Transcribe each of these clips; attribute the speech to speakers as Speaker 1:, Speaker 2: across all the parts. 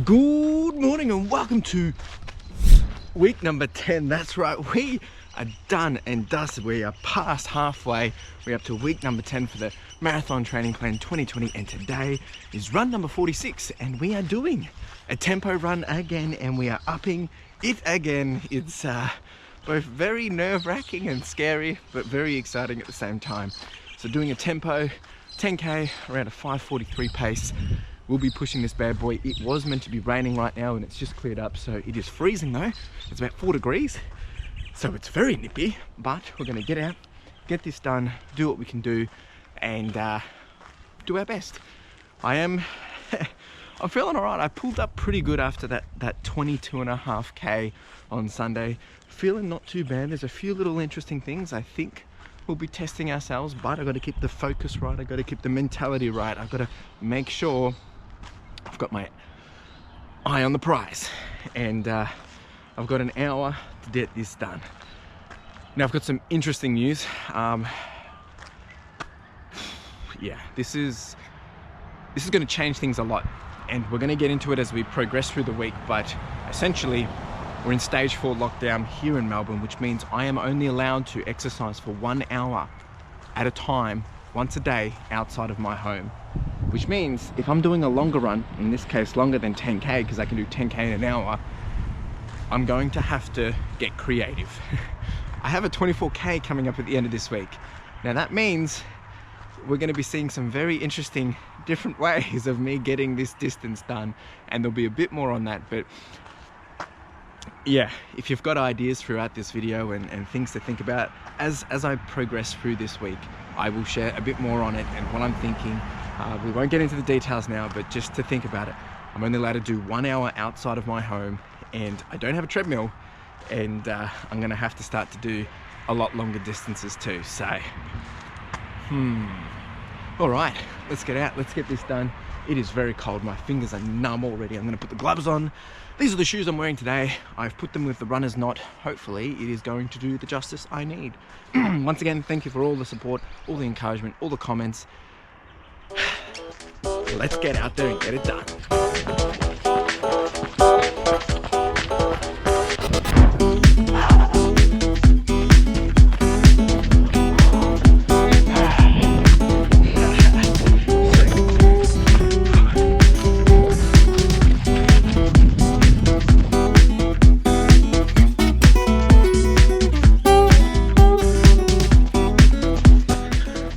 Speaker 1: Good morning and welcome to week number 10. That's right, we are done and dusted. We are past halfway. We're up to week number 10 for the Marathon Training Plan 2020, and today is run number 46 and we are doing a tempo run again and we are upping it again. It's both very nerve-wracking and scary, but very exciting at the same time. So doing a tempo 10k around a 5:43 pace. We'll be pushing this bad boy. It was meant to be raining right now and it's just cleared up, so it is freezing though. It's about 4 degrees, so it's very nippy, but we're gonna get out, get this done, do what we can do, and do our best. I'm feeling all right. I pulled up pretty good after that 22.5k on Sunday. Feeling not too bad. There's a few little interesting things I think we'll be testing ourselves, but I've got to keep the focus right. I've got to keep the mentality right. I've got to make sure I've got my eye on the prize, and I've got an hour to get this done. Now I've got some interesting news. Yeah, this is going to change things a lot, and we're going to get into it as we progress through the week. But essentially, we're in stage 4 lockdown here in Melbourne, which means I am only allowed to exercise for 1 hour at a time, once a day, outside of my home. Which means if I'm doing a longer run, in this case longer than 10k, because I can do 10k in an hour, I'm going to have to get creative. I have a 24k coming up at the end of this week. Now that means we're going to be seeing some very interesting different ways of me getting this distance done, and there'll be a bit more on that. But yeah, if you've got ideas throughout this video and things to think about as I progress through this week, I will share a bit more on it and what I'm thinking. We won't get into the details now, but just to think about it, I'm only allowed to do 1 hour outside of my home, and I don't have a treadmill, and I'm gonna have to start to do a lot longer distances too. So all right, let's get out, let's get this done. It is very cold, my fingers are numb already. I'm gonna put the gloves on. These are the shoes I'm wearing today. I've put them with the runner's knot. Hopefully it is going to do the justice I need. Once again, thank you for all the support, all the encouragement, all the comments. Let's get out there and get it done.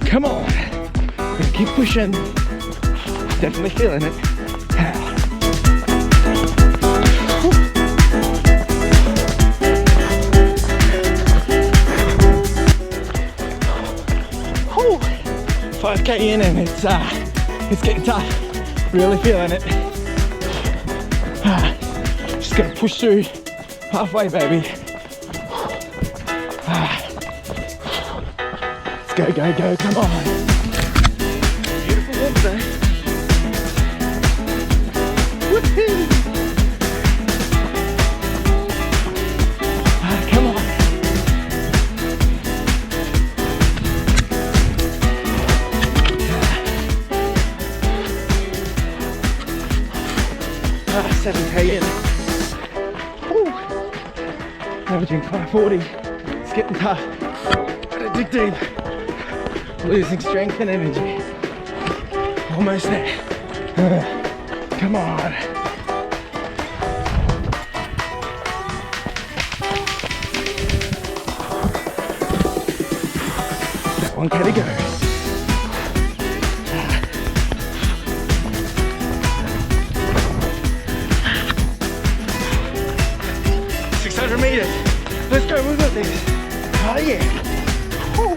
Speaker 1: Come on, let's keep pushing. Definitely feeling it. Whew. 5k in and it's getting tough. Really feeling it. Just gonna push through halfway, baby. Go, go, go, come on. Beautiful walk there. Woohoo! Come on. Ah, 7k in. Woo. Averaging 540. It's getting tough. Gotta dig deep. Losing strength and energy. Almost there. Come on. That 1k to go. 600 meters. Let's go, we've got this. Oh yeah. Woo.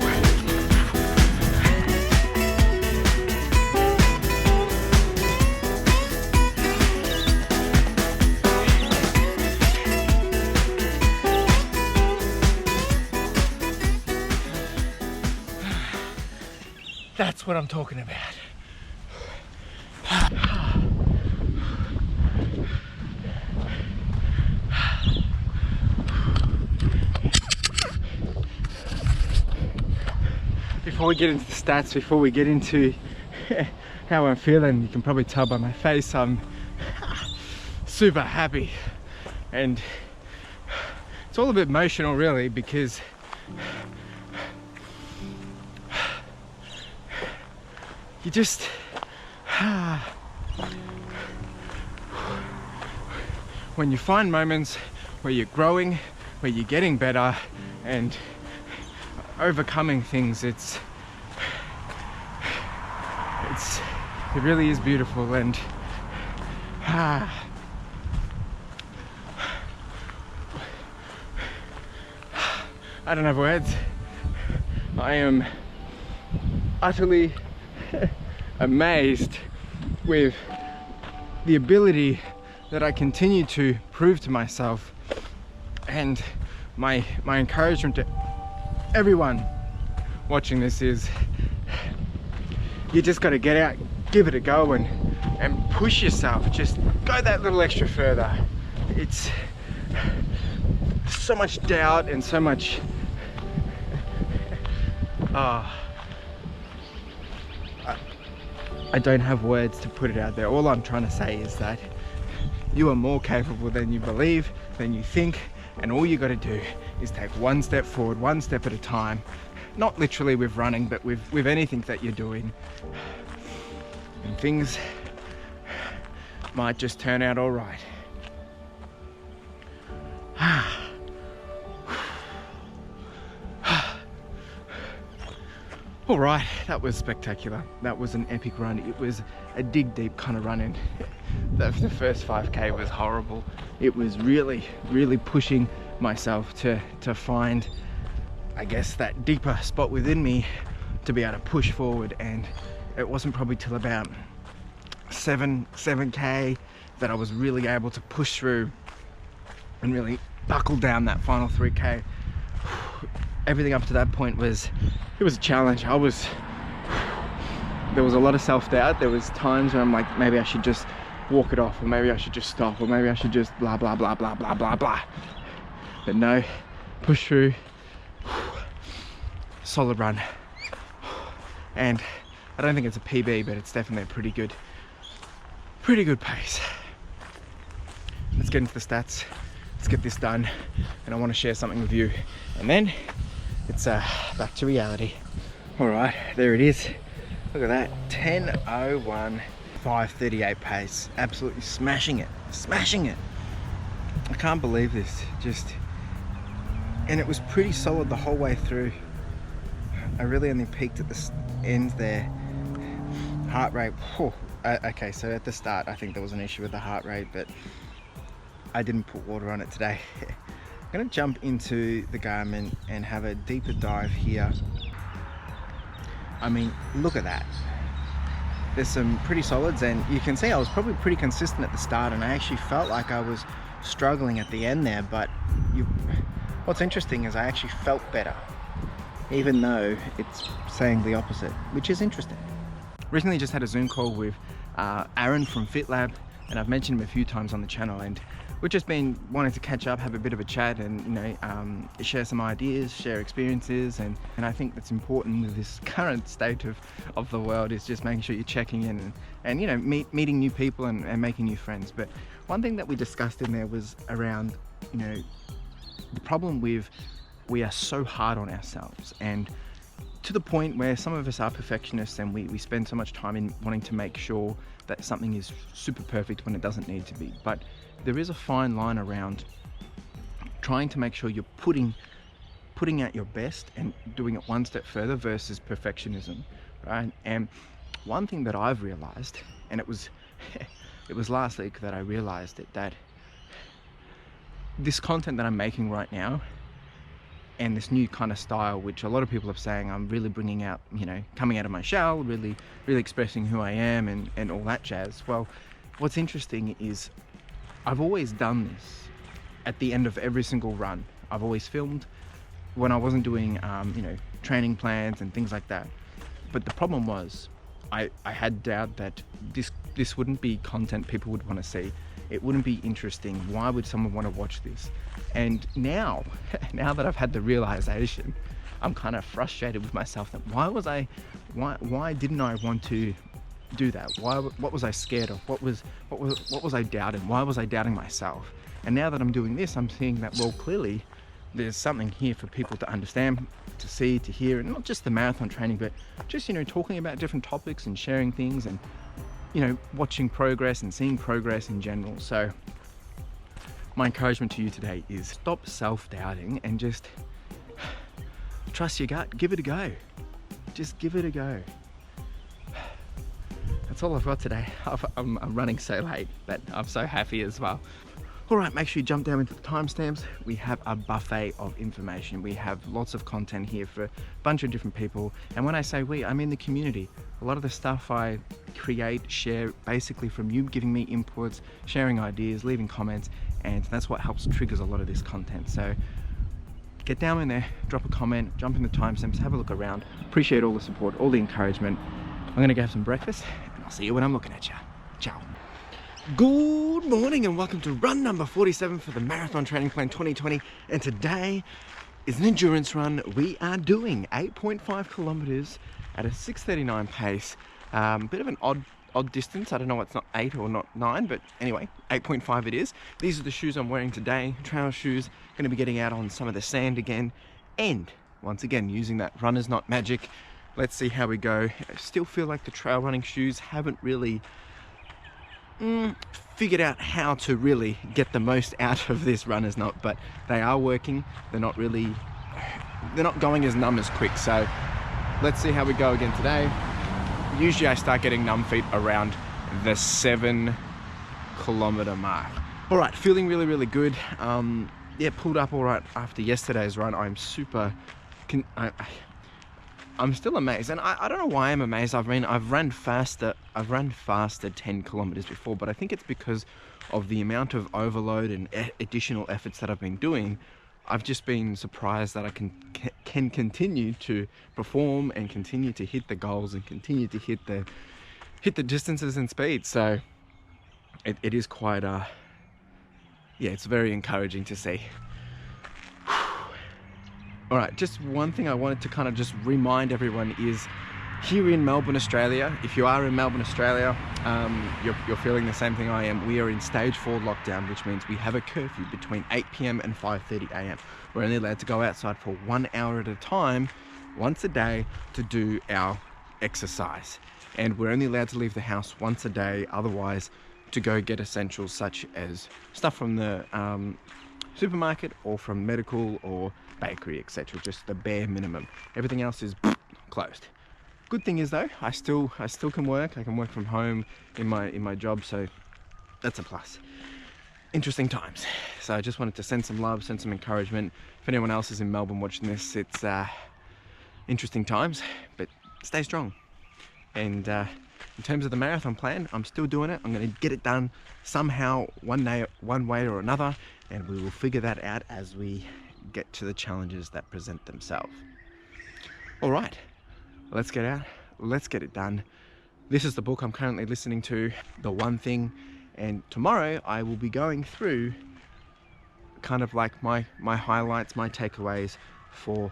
Speaker 1: That's what I'm talking about. Before we get into the stats, before we get into how I'm feeling, you can probably tell by my face I'm super happy, and it's all a bit emotional really, because you just when you find moments where you're growing, where you're getting better and overcoming things, it really is beautiful. And I don't have words. I am utterly amazed with the ability that I continue to prove to myself, and my encouragement to everyone watching this is, you just got to get out, give it a go, and push yourself. Just go that little extra further. It's so much doubt and so much I don't have words to put it out there. All I'm trying to say is that you are more capable than you believe, than you think, and all you got to do is take one step forward, one step at a time. Not literally with running, but with anything that you're doing, and things might just turn out all right. All right, that was spectacular. That was an epic run. It was a dig deep kind of run in. The first 5K was horrible. It was really, really pushing myself to find, I guess, that deeper spot within me to be able to push forward. And it wasn't probably till about 7K that I was really able to push through and really buckle down that final 3K. Everything up to that point was a challenge. There was a lot of self-doubt. There was times where I'm like, maybe I should just walk it off, or maybe I should just stop, or maybe I should just blah blah blah blah blah blah blah. But no, push through. Solid run. And I don't think it's a PB, but it's definitely a pretty good pace. Let's get into the stats. Let's get this done, and I want to share something with you, and then it's back to reality. All right, there it is. Look at that, 10:01, 5:38 pace. Absolutely smashing it. I can't believe this. And it was pretty solid the whole way through. I really only peaked at the end there. Heart rate, okay, so at the start I think there was an issue with the heart rate, but I didn't put water on it today. I'm going to jump into the Garmin and have a deeper dive here. I mean, look at that. There's some pretty solids, and you can see I was probably pretty consistent at the start, and I actually felt like I was struggling at the end there, but what's interesting is I actually felt better, even though it's saying the opposite, which is interesting. Recently just had a Zoom call with Aaron from Fitlabb, and I've mentioned him a few times on the channel, and we've just been wanting to catch up, have a bit of a chat, and share some ideas, share experiences, and I think that's important with this current state of the world, is just making sure you're checking in and meeting new people and making new friends. But one thing that we discussed in there was around the problem with, we are so hard on ourselves, and to the point where some of us are perfectionists, and we spend so much time in wanting to make sure that something is super perfect when it doesn't need to be. But there is a fine line around trying to make sure you're putting out your best and doing it one step further versus perfectionism, right? And one thing that I've realized, and it was last week that I realized it, that this content that I'm making right now, and this new kind of style, which a lot of people are saying I'm really bringing out, coming out of my shell, really expressing who I am and all that jazz. Well, what's interesting is I've always done this at the end of every single run. I've always filmed when I wasn't doing, training plans and things like that. But the problem was I had doubt that this wouldn't be content people would want to see. It wouldn't be interesting. Why would someone want to watch this? And now that I've had the realization, I'm kind of frustrated with myself that why didn't I want to do that? What was I scared of? What was I doubting? Why was I doubting myself? And now that I'm doing this, I'm seeing that, well, clearly there's something here for people to understand, to see, to hear, and not just the marathon training, but just, you know, talking about different topics and sharing things and, you know, watching progress and seeing progress in general. So my encouragement to you today is stop self-doubting and just trust your gut. Give it a go. Just give it a go. That's all I've got today. I'm running so late, but I'm so happy as well. All right, make sure you jump down into the timestamps. We have a buffet of information. We have lots of content here for a bunch of different people. And when I say we, I mean the community. A lot of the stuff I create, share, basically from you giving me inputs, sharing ideas, leaving comments, and that's what helps triggers a lot of this content. So get down in there, drop a comment, jump in the timestamps, have a look around. Appreciate all the support, all the encouragement. I'm gonna go have some breakfast, and I'll see you when I'm looking at you. Ciao. Good morning and welcome to run number 47 for the Marathon Training Plan 2020. And today is an endurance run. We are doing 8.5 kilometers at a 6:39 pace. Bit of an odd distance. I don't know why it's not 8 or not 9, but anyway, 8.5 it is. These are the shoes I'm wearing today, trail shoes. Going to be getting out on some of the sand again. And once again, using that runner's knot magic. Let's see how we go. I still feel like the trail running shoes haven't really figured out how to really get the most out of this runner's knot, but they are working. They're not going as numb as quick. So let's see how we go again today. Usually I start getting numb feet around the 7 kilometer mark. All right, feeling really good. Yeah, pulled up all right after yesterday's run. I'm super I'm still amazed, and I don't know why I'm amazed. I've run faster 10 kilometers before, but I think it's because of the amount of overload and additional efforts that I've been doing. I've just been surprised that I can continue to perform and continue to hit the goals and continue to hit the distances and speeds. So it is quite yeah, it's very encouraging to see. All right, just one thing I wanted to kind of just remind everyone is here in Melbourne, Australia, if you are in Melbourne, Australia, you're feeling the same thing I am. We are in stage 4 lockdown, which means we have a curfew between 8 PM and 5:30 AM. We're only allowed to go outside for 1 hour at a time, once a day, to do our exercise. And we're only allowed to leave the house once a day, otherwise to go get essentials such as stuff from the supermarket or from medical or bakery, etc. Just the bare minimum. Everything else is closed. Good thing is though, I still can work. I can work from home in my job, so that's a plus. Interesting times. So I just wanted to send some love, send some encouragement. If anyone else is in Melbourne watching this, it's interesting times, but stay strong. And in terms of the marathon plan, I'm still doing it. I'm going to get it done somehow, one day, one way or another, and we will figure that out as we get to the challenges that present themselves. All right, let's get out, let's get it done. This is the book I'm currently listening to, The One Thing, and tomorrow I will be going through kind of like my highlights, my takeaways for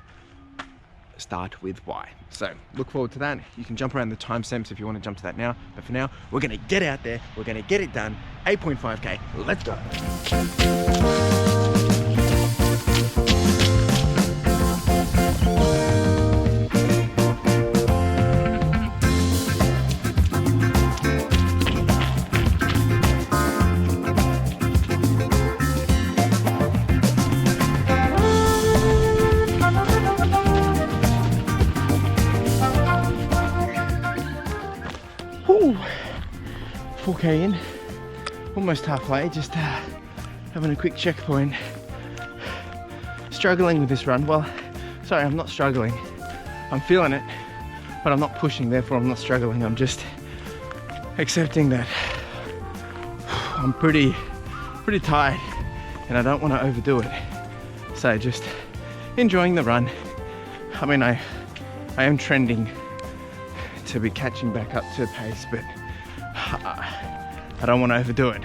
Speaker 1: Start With Why. So look forward to that. You can jump around the timestamps if you want to jump to that now, but for now we're going to get out there, we're going to get it done. 8.5k, let's go. Ooh, 4k in, almost halfway, just having a quick checkpoint. Struggling with this run. Well, sorry, I'm not struggling. I'm feeling it, but I'm not pushing, therefore I'm not struggling. I'm just accepting that I'm pretty tired and I don't want to overdo it. So just enjoying the run. I mean, I am trending to be catching back up to pace, but I don't want to overdo it.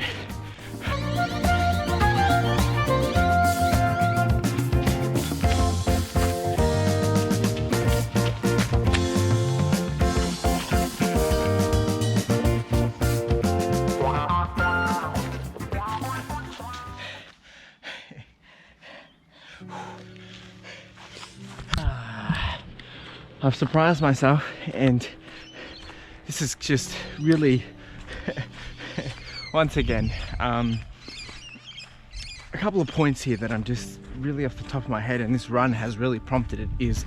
Speaker 1: I've surprised myself, and this is just really once again a couple of points here that I'm just really off the top of my head, and this run has really prompted it, is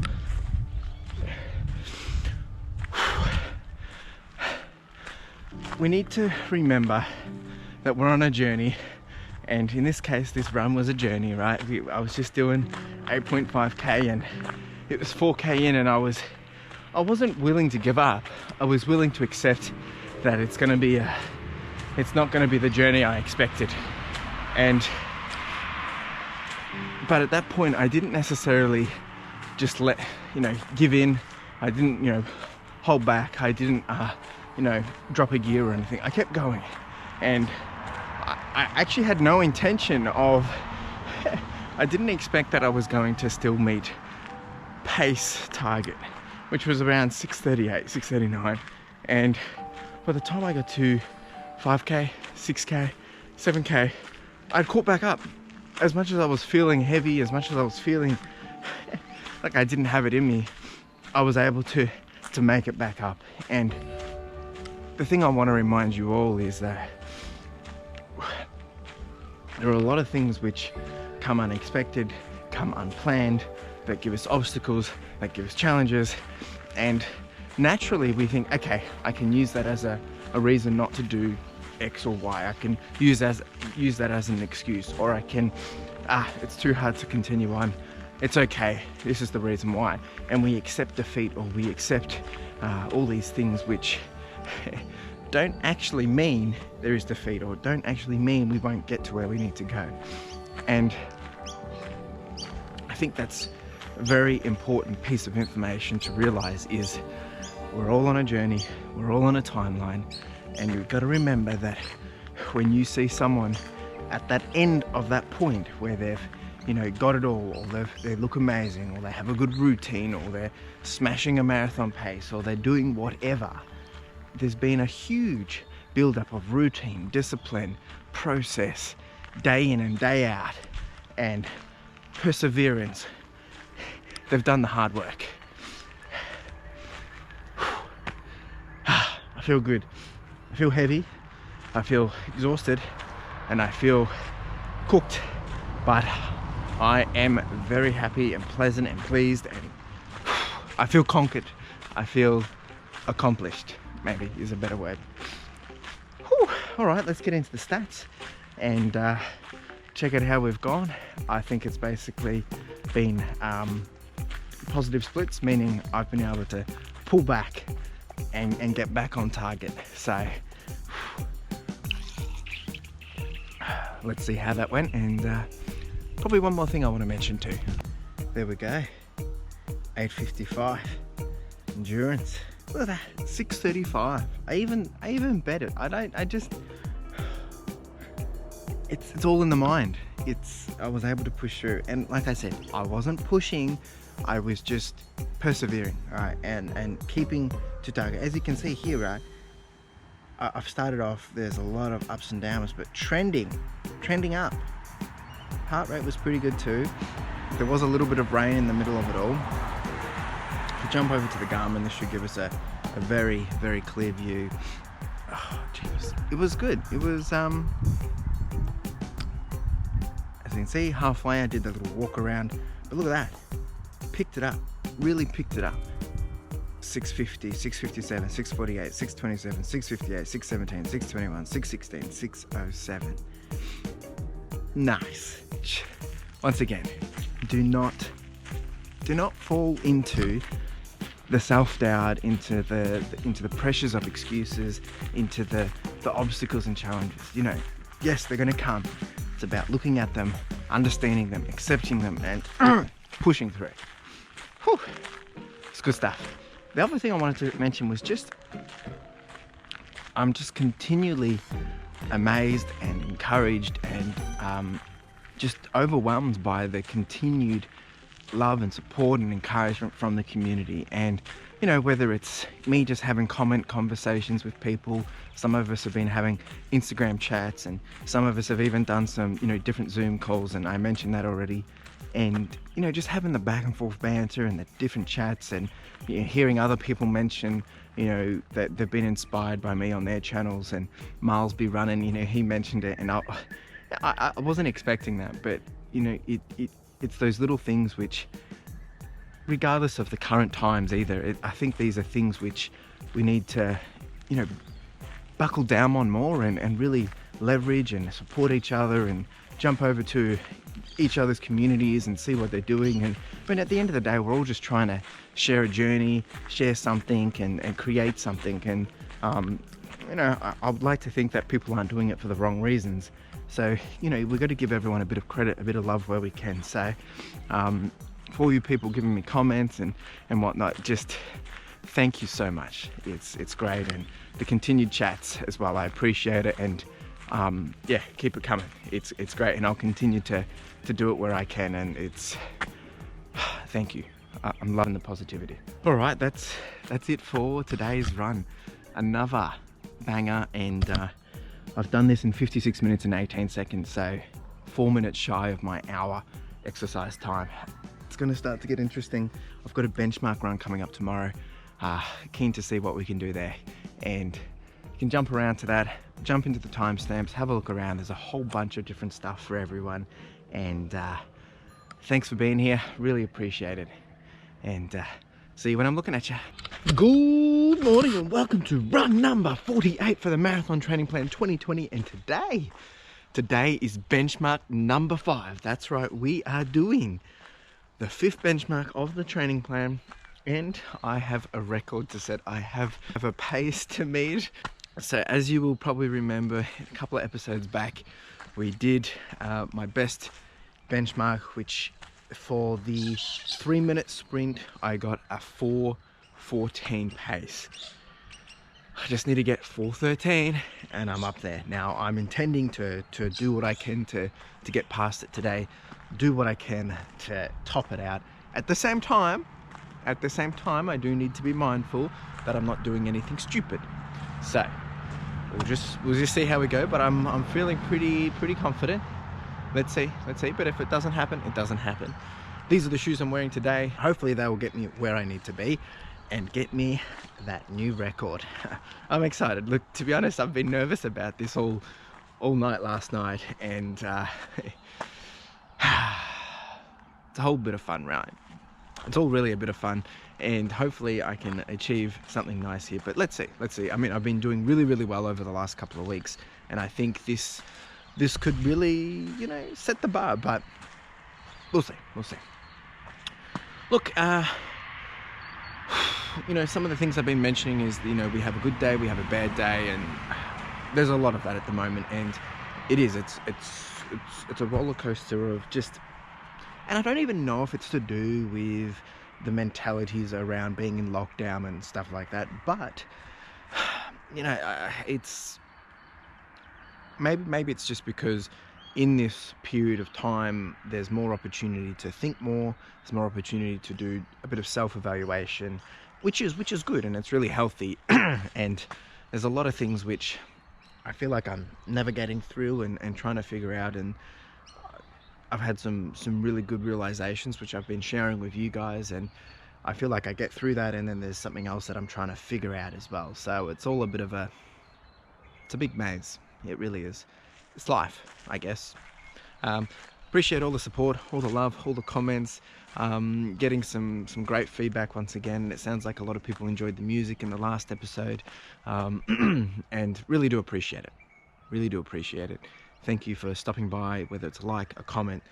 Speaker 1: we need to remember that we're on a journey, and in this case this run was a journey, right? I was just doing 8.5k and it was 4k in, and I wasn't willing to give up. I was willing to accept that it's not going to be the journey I expected. But at that point I didn't necessarily just give in. I didn't hold back. I didn't drop a gear or anything. I kept going, and I actually had no intention of I didn't expect that I was going to still meet pace target, which was around 6:38, 6:39, and by the time I got to 5k, 6k, 7k, I'd caught back up. As much as I was feeling heavy, as much as I was feeling like I didn't have it in me, I was able to make it back up. And the thing I want to remind you all is that there are a lot of things which come unexpected, come unplanned, that give us obstacles, that give us challenges, and naturally we think, okay, I can use that as a reason not to do X or Y. I can use that as an excuse, or I can, it's too hard to continue on. It's okay, this is the reason why. And we accept defeat, or we accept all these things which don't actually mean there is defeat, or don't actually mean we won't get to where we need to go. And I think that's a very important piece of information to realize, is we're all on a journey, we're all on a timeline, and you've got to remember that when you see someone at that end of that point where they've got it all, or they look amazing, or they have a good routine, or they're smashing a marathon pace, or they're doing whatever, there's been a huge build-up of routine, discipline, process, day in and day out, and perseverance. They've done the hard work. I feel good. I feel heavy. I feel exhausted, and I feel cooked, but I am very happy and pleasant and pleased, and I feel conquered. I feel accomplished, maybe is a better word. Whew. All right, let's get into the stats and check out how we've gone. I think it's basically been positive splits, meaning I've been able to pull back and get back on target. So let's see how that went. And probably one more thing I want to mention too. There we go, 8:55 endurance. Look at that, 6:35. I even bet it. It's all in the mind. I was able to push through, and like I said, I wasn't pushing, I was just persevering, right, and keeping to target. As you can see here, right, I've started off, there's a lot of ups and downs, but trending up. Heart rate was pretty good too. There was a little bit of rain in the middle of it all. If we jump over to the GARMIN, this should give us a very, very clear view. Oh, geez. It was good. It was, as you can see, halfway I did the little walk around, but look at that. Picked it up, really picked it up. 650, 657, 648, 627, 658, 617, 621, 616, 607. Nice. Once again, do not fall into the self-doubt, into the pressures of excuses, into the obstacles and challenges. Yes, they're going to come. It's about looking at them, understanding them, accepting them, and pushing through. Whew. It's good stuff. The other thing I wanted to mention was I'm just continually amazed and encouraged and just overwhelmed by the continued love and support and encouragement from the community. And whether it's me just having conversations with people, some of us have been having Instagram chats, and some of us have even done some different Zoom calls, and I mentioned that already. and you know, just having the back and forth banter and the different chats, and you know, hearing other people mention, you know, that they've been inspired by me on their channels. And B Runnin, you know, he mentioned it, and I wasn't expecting that, but you know, it's those little things which, regardless of the current times either, I think these are things which we need to, you know, buckle down on more, and really leverage and support each other, and jump over to each other's communities and see what they're doing. But at the end of the day, we're all just trying to share a journey, share something, and create something. And you know, I'd like to think that people aren't doing it for the wrong reasons. So you know, we've got to give everyone a bit of credit, a bit of love where we can. So for you people giving me comments and whatnot, just thank you so much. It's great, and the continued chats as well, I appreciate it. And yeah, keep it coming. It's great, and I'll continue to do it where I can. And it's thank you. I'm loving the positivity. All right, that's it for today's run. Another banger, and I've done this in 56 minutes and 18 seconds, so 4 minutes shy of my hour exercise time. It's going to start to get interesting. I've got a benchmark run coming up tomorrow. Keen to see what we can do there, and you can jump around to that, jump into the timestamps, have a look around. There's a whole bunch of different stuff for everyone, and thanks for being here, really appreciate it. And see you when I'm looking at you. Good morning and welcome to run number 48 for the Marathon Training Plan 2020. And today is benchmark number 5. That's right, we are doing the 5th benchmark of the training plan, and I have a record to set. I have a pace to meet. So as you will probably remember, a couple of episodes back, we did my best benchmark, which for the 3-minute sprint, I got a 4:14 pace. I just need to get 4:13 and I'm up there. Now I'm intending to do what I can to get past it today, do what I can to top it out. At the same time, I do need to be mindful that I'm not doing anything stupid. So we'll just see how we go, but I'm feeling pretty confident. Let's see. But if it doesn't happen, it doesn't happen. These are the shoes I'm wearing today. Hopefully they will get me where I need to be and get me that new record. I'm excited. Look, to be honest, I've been nervous about this all night last night, and it's a whole bit of fun, right? It's all really a bit of fun, and hopefully I can achieve something nice here. But let's see. I mean, I've been doing really well over the last couple of weeks, and I think this could really, you know, set the bar, but we'll see. Look, you know, some of the things I've been mentioning is, you know, we have a good day, we have a bad day, and there's a lot of that at the moment, and it's a roller coaster of just, and I don't even know if it's to do with the mentalities around being in lockdown and stuff like that, but you know, it's maybe it's just because in this period of time there's more opportunity to think more, there's more opportunity to do a bit of self-evaluation, which is good, and it's really healthy. And there's a lot of things which I feel like I'm navigating through and trying to figure out, and I've had some really good realizations which I've been sharing with you guys, and I feel like I get through that, and then there's something else that I'm trying to figure out as well. So it's all a bit of it's a big maze. It really is. It's life, I guess. Appreciate all the support, all the love, all the comments, getting some great feedback once again. It sounds like a lot of people enjoyed the music in the last episode, and really do appreciate it. Thank you for stopping by, whether it's a like, a comment,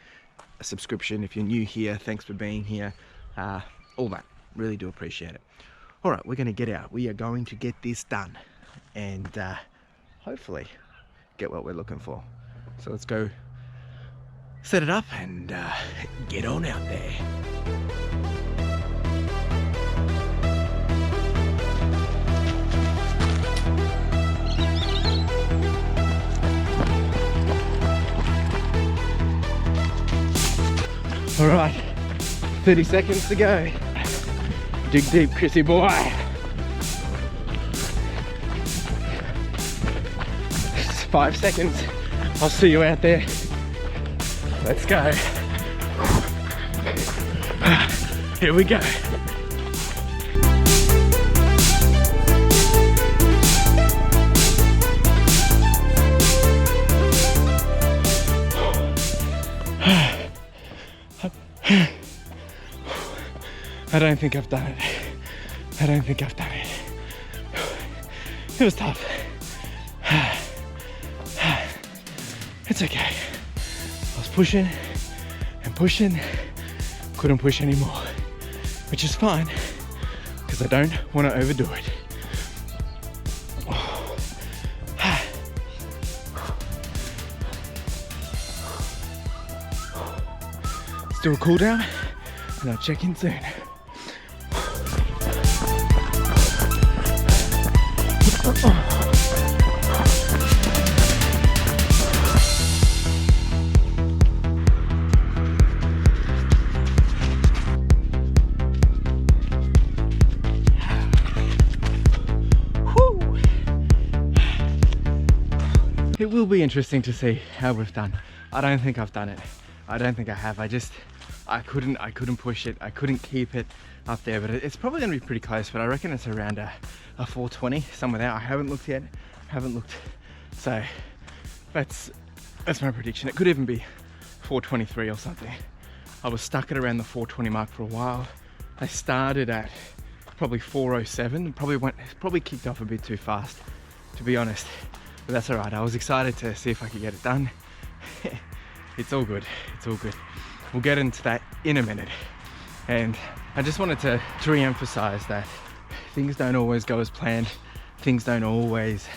Speaker 1: a subscription. If you're new here, thanks for being here. All that, really do appreciate it. All right, we're going to get out. We are going to get this done, and hopefully get what we're looking for. So let's go set it up and get on out there. All right, 30 seconds to go. Dig deep, Chrissy boy. 5 seconds. I'll see you out there. Let's go. Here we go. I don't think I've done it. I don't think I've done it. It was tough. It's okay. I was pushing and pushing, couldn't push anymore, which is fine because I don't want to overdo it. Let's do a cool down and I'll check in soon. It will be interesting to see how we've done. I don't think I've done it. I don't think I have. I couldn't push it. I couldn't keep it up there, but it's probably going to be pretty close, but I reckon it's around a 420, somewhere there. I haven't looked yet. So that's my prediction. It could even be 423 or something. I was stuck at around the 420 mark for a while. I started at probably 407, probably kicked off a bit too fast, to be honest. But that's all right. I was excited to see if I could get it done. It's all good. It's all good. We'll get into that in a minute. And I just wanted to re-emphasize that things don't always go as planned. Things don't always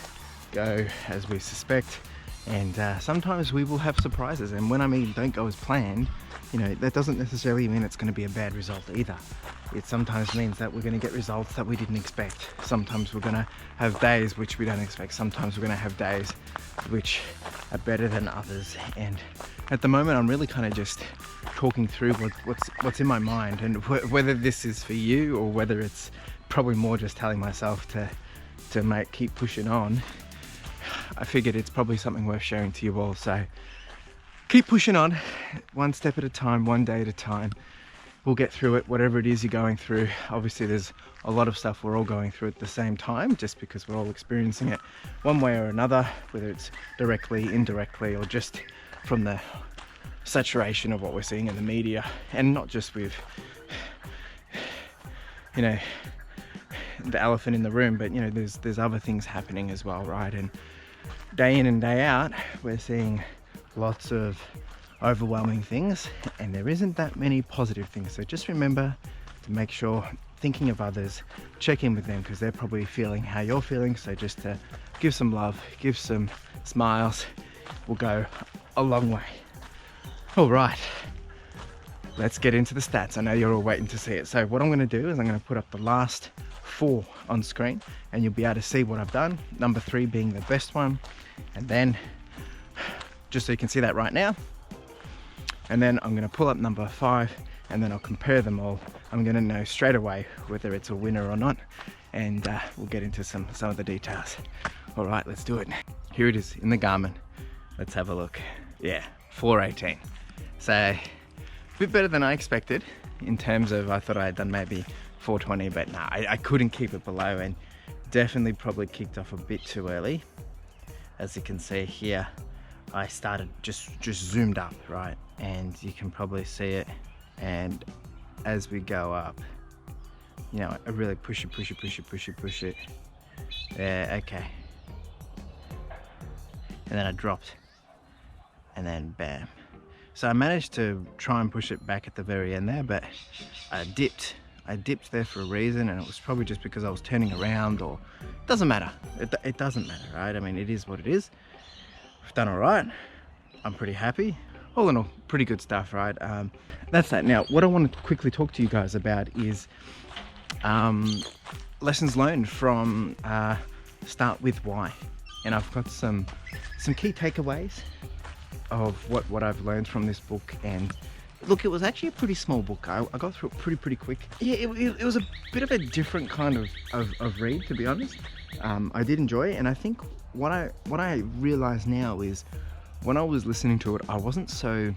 Speaker 1: go as we suspect. And sometimes we will have surprises. And when I mean don't go as planned, you know, that doesn't necessarily mean it's going to be a bad result either. It sometimes means that we're going to get results that we didn't expect. Sometimes we're going to have days which we don't expect. Sometimes we're going to have days which are better than others. And at the moment, I'm really kind of just talking through what's in my mind, and whether this is for you or whether it's probably more just telling myself to keep pushing on. I figured it's probably something worth sharing to you all. So keep pushing on, one step at a time, one day at a time. We'll get through it, whatever it is you're going through. Obviously there's a lot of stuff we're all going through at the same time, just because we're all experiencing it one way or another, whether it's directly, indirectly, or just from the saturation of what we're seeing in the media, and not just with, you know, the elephant in the room, but you know, there's other things happening as well, right? And day in and day out, we're seeing lots of overwhelming things, and there isn't that many positive things. So just remember to make sure, thinking of others, check in with them, because they're probably feeling how you're feeling. So just to give some love, give some smiles, will go a long way. All right, let's get into the stats. I know you're all waiting to see it. So what I'm going to do is I'm going to put up the last 4 on screen, and you'll be able to see what I've done. Number 3 being the best one, and then just so you can see that right now. And then I'm going to pull up number 5, and then I'll compare them all. I'm going to know straight away whether it's a winner or not, and we'll get into some of the details. All right, let's do it. Here it is in the Garmin. Let's have a look. Yeah, 418. So a bit better than I expected in terms of, I thought I had done maybe 420, but nah, I couldn't keep it below, and definitely probably kicked off a bit too early. As you can see here, I started just zoomed up, right? And you can probably see it. And as we go up, you know, I really push it. Yeah, okay. And then I dropped, and then bam. So I managed to try and push it back at the very end there, but I dipped there for a reason, and it was probably just because I was turning around, or it doesn't matter. It doesn't matter, right? I mean, it is what it is. I've done all right. I'm pretty happy. All in all, pretty good stuff, right? That's that. Now, what I want to quickly talk to you guys about is lessons learned from Start With Why. And I've got some key takeaways of what I've learned from this book. And look, it was actually a pretty small book. I got through it pretty quick. Yeah, it was a bit of a different kind of read, to be honest. I did enjoy it, and I think what I realize now is when I was listening to it, I wasn't so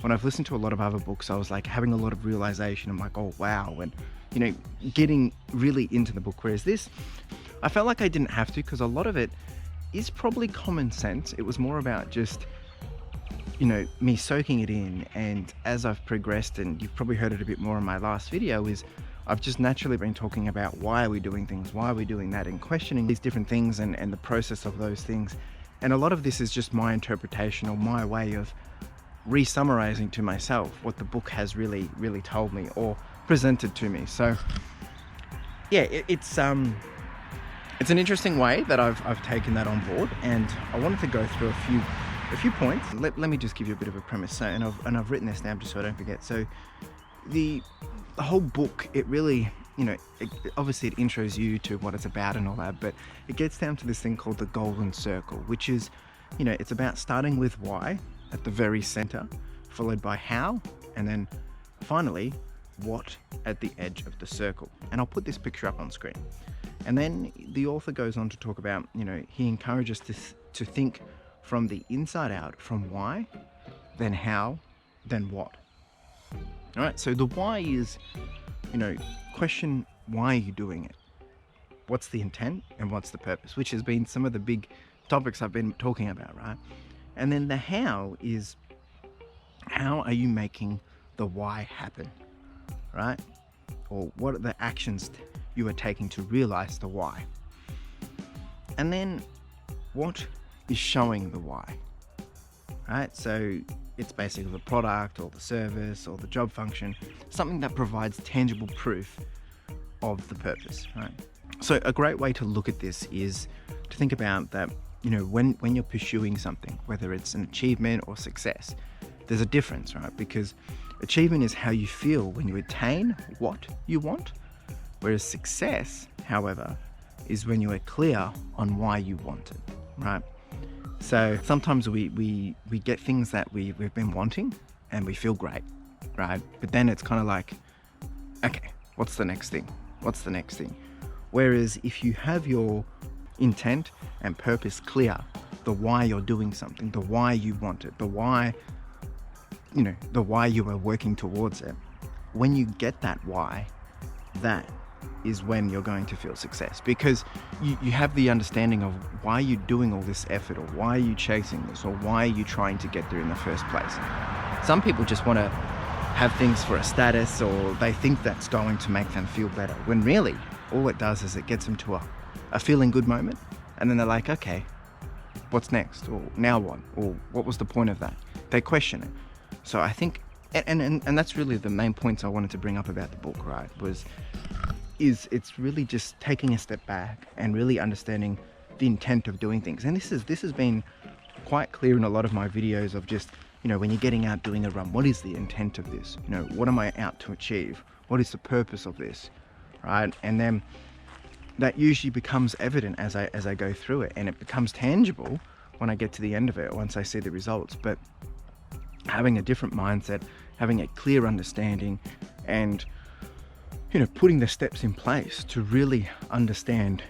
Speaker 1: when I've listened to a lot of other books, I was like having a lot of realization. I'm like, oh wow, and you know, getting really into the book. Whereas this, I felt like I didn't have to, because a lot of it is probably common sense. It was more about just, you know, me soaking it in. And as I've progressed, and you've probably heard it a bit more in my last video, is I've just naturally been talking about why are we doing things, why are we doing that, and questioning these different things and the process of those things. And a lot of this is just my interpretation, or my way of re-summarizing to myself what the book has really told me or presented to me. So yeah, it's an interesting way that I've taken that on board, and I wanted to go through a few points. Let me just give you a bit of a premise. So, and I've written this down just so I don't forget. So the whole book, it really, you know, obviously it intros you to what it's about and all that, but it gets down to this thing called the golden circle, which is, you know, it's about starting with why at the very center, followed by how, and then finally what at the edge of the circle. And I'll put this picture up on screen. And then the author goes on to talk about, you know, he encourages to think from the inside out, from why, then how, then what. All right, so the why is, you know, question why are you doing it? What's the intent and what's the purpose, which has been some of the big topics I've been talking about, right? And then the how is, how are you making the why happen, right? Or what are the actions you are taking to realize the why? And then what is showing the why, right? So it's basically the product or the service or the job function, something that provides tangible proof of the purpose, right? So a great way to look at this is to think about that, you know, when you're pursuing something, whether it's an achievement or success, there's a difference, right? Because achievement is how you feel when you attain what you want, whereas success, however, is when you are clear on why you want it, right? So sometimes we get things that we've been wanting and we feel great, right? But then it's kind of like, okay, what's the next thing? What's the next thing? Whereas if you have your intent and purpose clear, the why you're doing something, the why you want it, the why, you know, the why you are working towards it, when you get that why, that is when you're going to feel success, because you have the understanding of why you're doing all this effort, or why are you chasing this, or why are you trying to get there in the first place. Some people just want to have things for a status, or they think that's going to make them feel better, when really all it does is it gets them to a feeling good moment, and then they're like, okay, what's next, or now what, or what was the point of that? They question it. So I think, and that's really the main points I wanted to bring up about the book, right, is it's really just taking a step back and really understanding the intent of doing things. And this has been quite clear in a lot of my videos of just, you know, when you're getting out doing a run, what is the intent of this? You know, what am I out to achieve? What is the purpose of this, right? And then that usually becomes evident as I go through it, and it becomes tangible when I get to the end of it, once I see the results. But having a different mindset, having a clear understanding, and, you know, putting the steps in place to really understand,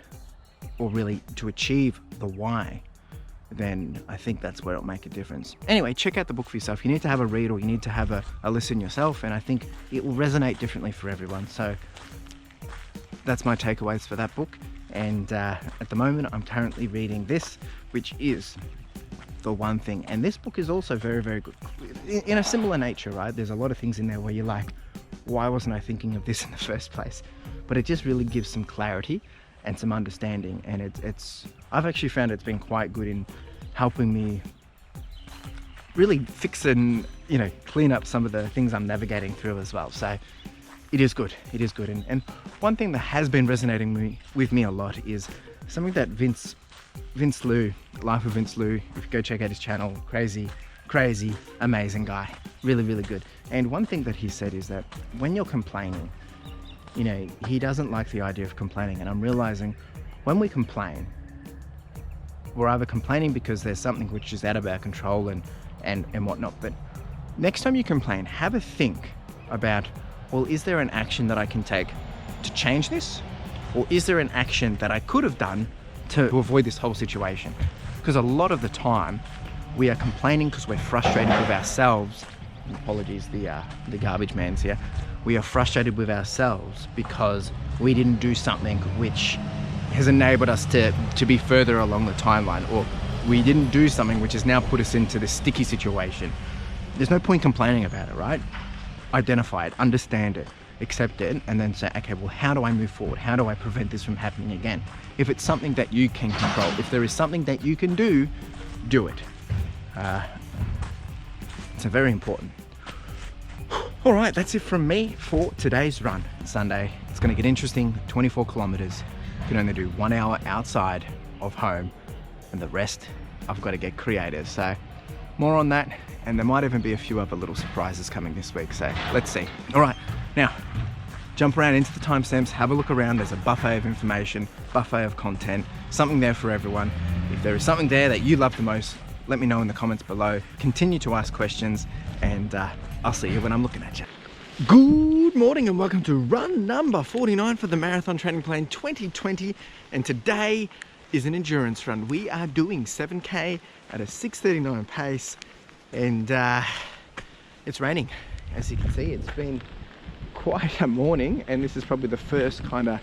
Speaker 1: or really to achieve the why, then I think that's where it'll make a difference. Anyway, check out the book for yourself. You need to have a read, or you need to have a listen yourself, and I think it will resonate differently for everyone. So that's my takeaways for that book. And at the moment I'm currently reading this, which is The One Thing. And this book is also very, very good in a similar nature, right? There's a lot of things in there where you're like, why wasn't I thinking of this in the first place? But it just really gives some clarity and some understanding, and I've actually found it's been quite good in helping me really fix and, you know, clean up some of the things I'm navigating through as well. So it is good. And one thing that has been resonating with me a lot is something that Vince Liu, Life of Vince Liu, if you go check out his channel, crazy, amazing guy, really, really good. And one thing that he said is that when you're complaining, you know, he doesn't like the idea of complaining. And I'm realizing when we complain, we're either complaining because there's something which is out of our control and whatnot. But next time you complain, have a think about, well, is there an action that I can take to change this? Or is there an action that I could have done to avoid this whole situation? Because a lot of the time we are complaining because we're frustrated with ourselves apologies, the garbage man's here. We are frustrated with ourselves because we didn't do something which has enabled us to be further along the timeline, or we didn't do something which has now put us into this sticky situation. There's no point complaining about it, right? Identify it, understand it, accept it, and then say, okay, well, how do I move forward? How do I prevent this from happening again? If it's something that you can control, if there is something that you can do it. It's very important. All right, that's it from me for today's run. Sunday, it's gonna get interesting. 24 kilometers. You can only do 1 hour outside of home, and the rest I've got to get creative. So more on that, and there might even be a few other little surprises coming this week, so let's see. All right, now jump around into the timestamps, have a look around. There's a buffet of information, buffet of content, something there for everyone. If there is something there that you love the most, let me know in the comments below. Continue to ask questions, and I'll see you when I'm looking at you. Good morning and welcome to run number 49 for the Marathon Training Plan 2020, and today is an endurance run. We are doing 7K at a 6:39 pace, and it's raining. As you can see, it's been quite a morning, and this is probably the first kind of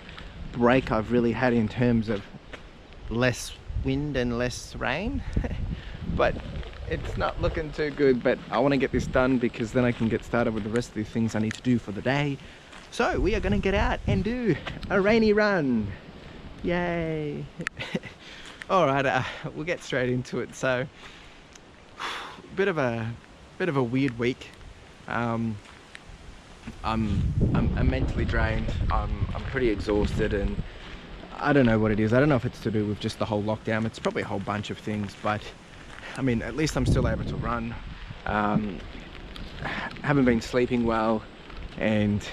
Speaker 1: break I've really had in terms of less wind and less rain. But it's not looking too good, but I want to get this done because then I can get started with the rest of the things I need to do for the day. So we are going to get out and do a rainy run. Yay. All right, we'll get straight into it. So bit of a weird week. I'm mentally drained. I'm pretty exhausted, and I don't know what it is. I don't know if it's to do with just the whole lockdown. It's probably a whole bunch of things, but I mean, at least I'm still able to run. Haven't been sleeping well, and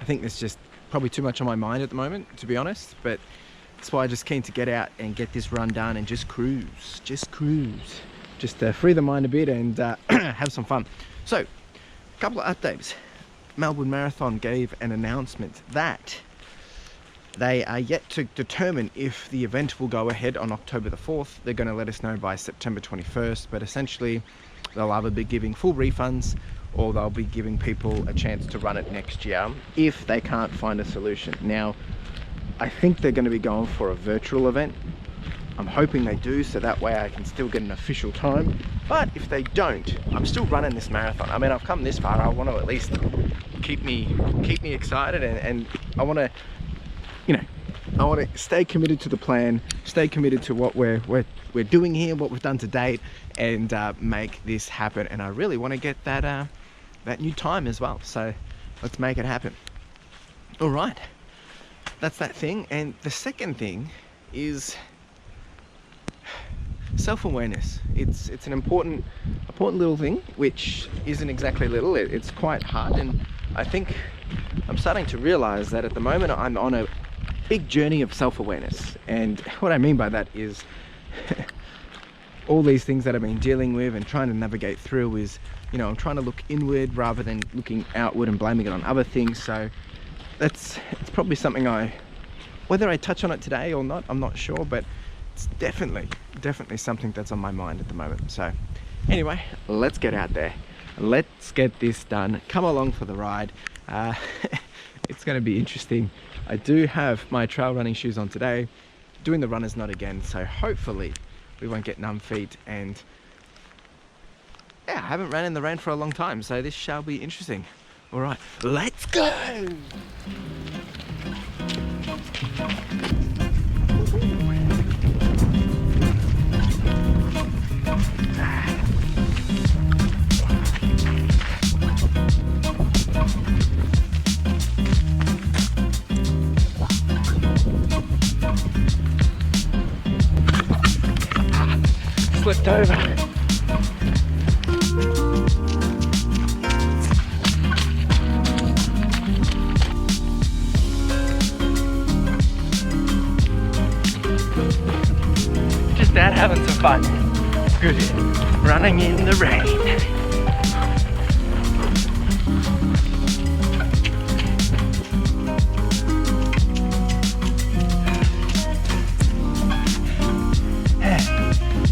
Speaker 1: I think there's just probably too much on my mind at the moment, to be honest. But that's why I'm just keen to get out and get this run done and just cruise, just free the mind a bit and have some fun. So, a couple of updates. Melbourne Marathon gave an announcement that they are yet to determine if the event will go ahead on October the 4th. They're going to let us know by September 21st, but essentially they'll either be giving full refunds or they'll be giving people a chance to run it next year if they can't find a solution. Now, I think they're going to be going for a virtual event. I'm hoping they do, so that way I can still get an official time. But if they don't, I'm still running this marathon. I mean, I've come this far. I want to at least keep me excited, and I want to, you know, I want to stay committed to the plan, stay committed to what we're doing here, what we've done to date, and make this happen. And I really want to get that new time as well. So let's make it happen. All right, that's that thing. And the second thing is self-awareness. It's an important little thing, which isn't exactly little. It's quite hard, and I think I'm starting to realize that at the moment I'm on a big journey of self-awareness. And what I mean by that is all these things that I've been dealing with and trying to navigate through is, you know, I'm trying to look inward rather than looking outward and blaming it on other things. So it's probably something whether I touch on it today or not, I'm not sure, but it's definitely something that's on my mind at the moment. So anyway, let's get out there. Let's get this done. Come along for the ride. It's going to be interesting. I do have my trail running shoes on today, doing the runner's knot again, so hopefully we won't get numb feet. And yeah, I haven't ran in the rain for a long time, so this shall be interesting. All right, let's go. Slipped over. Just out having some fun. Good. Running in the rain.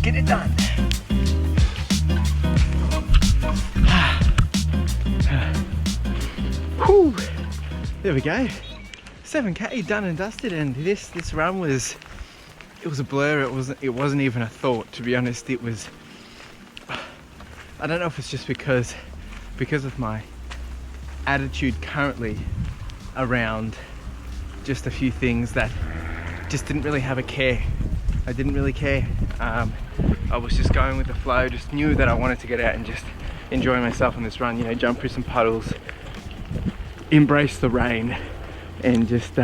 Speaker 1: Get it done. There we go. 7K done and dusted, and this run was, it was a blur. It wasn't even a thought, to be honest. It was, I don't know if it's just because of my attitude currently around just a few things that just didn't really have a care. I didn't really care. I was just going with the flow, just knew that I wanted to get out and just enjoy myself on this run, you know, jump through some puddles, embrace the rain, and just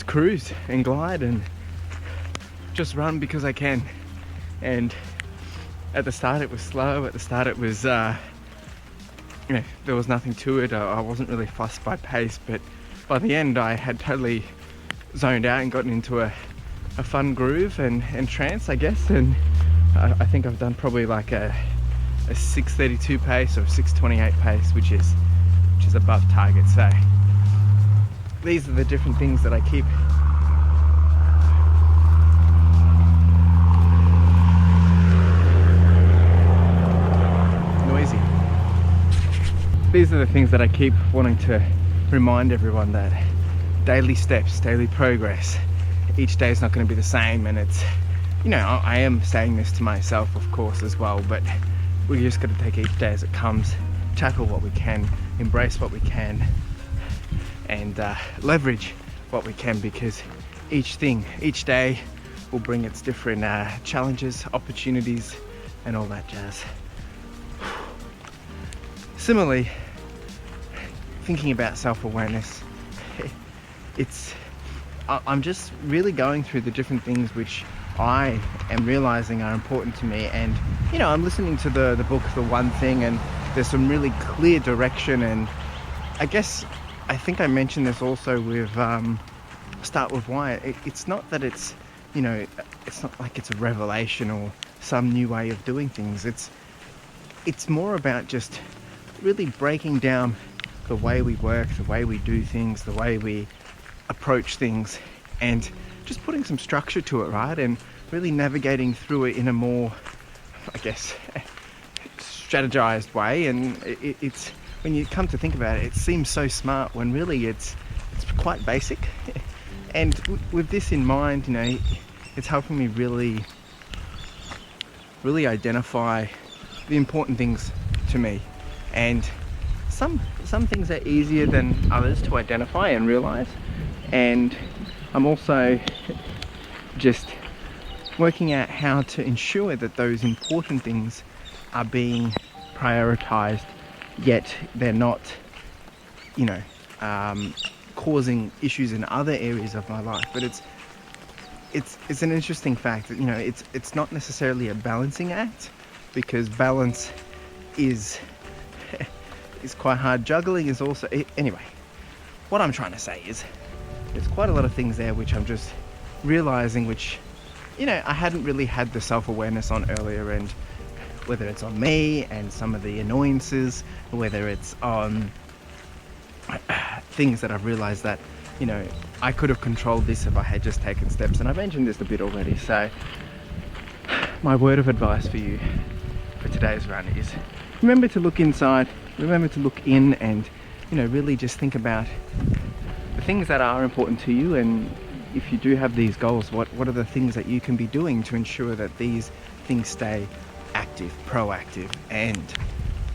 Speaker 1: cruise and glide and just run because I can. And at the start it was slow, at the start it was, you know, there was nothing to it. I wasn't really fussed by pace, but by the end I had totally zoned out and gotten into a fun groove and trance, I guess. And I think I've done probably like a 6:32 pace or a 6:28 pace, which is above target. So these are the different things that I keep noisy. These are the things that I keep wanting to remind everyone, that daily steps, daily progress. Each day is not going to be the same, and it's, you know, I am saying this to myself, of course, as well, but we just got to take each day as it comes, tackle what we can, embrace what we can, and leverage what we can, because each day will bring its different challenges, opportunities, and all that jazz. Similarly, thinking about self-awareness, I'm just really going through the different things which I am realizing are important to me. And, you know, I'm listening to the book The One Thing, and there's some really clear direction. And I guess, I think I mentioned this also with Start With Why. It's not that it's, you know, it's not like it's a revelation or some new way of doing things. It's more about just really breaking down the way we work, the way we do things, the way we approach things, and just putting some structure to it, right? And really navigating through it in a more, I guess, strategized way. And it's, when you come to think about it, it seems so smart when really it's quite basic. And with this in mind, you know, it's helping me really identify the important things to me. And some things are easier than others to identify and realize. And I'm also just working out how to ensure that those important things are being prioritized, yet they're not, you know, causing issues in other areas of my life. But it's an interesting fact that, you know, it's not necessarily a balancing act, because balance is quite hard. Juggling is also, anyway, what I'm trying to say is there's quite a lot of things there which I'm just realizing, which, you know, I hadn't really had the self-awareness on earlier. And whether it's on me and some of the annoyances, whether it's on things that I've realized that, you know, I could have controlled this if I had just taken steps. And I've mentioned this a bit already. So my word of advice for you for today's run is remember to look inside, remember to look in, and, you know, really just think about the things that are important to you. And if you do have these goals, what are the things that you can be doing to ensure that these things stay active, proactive, and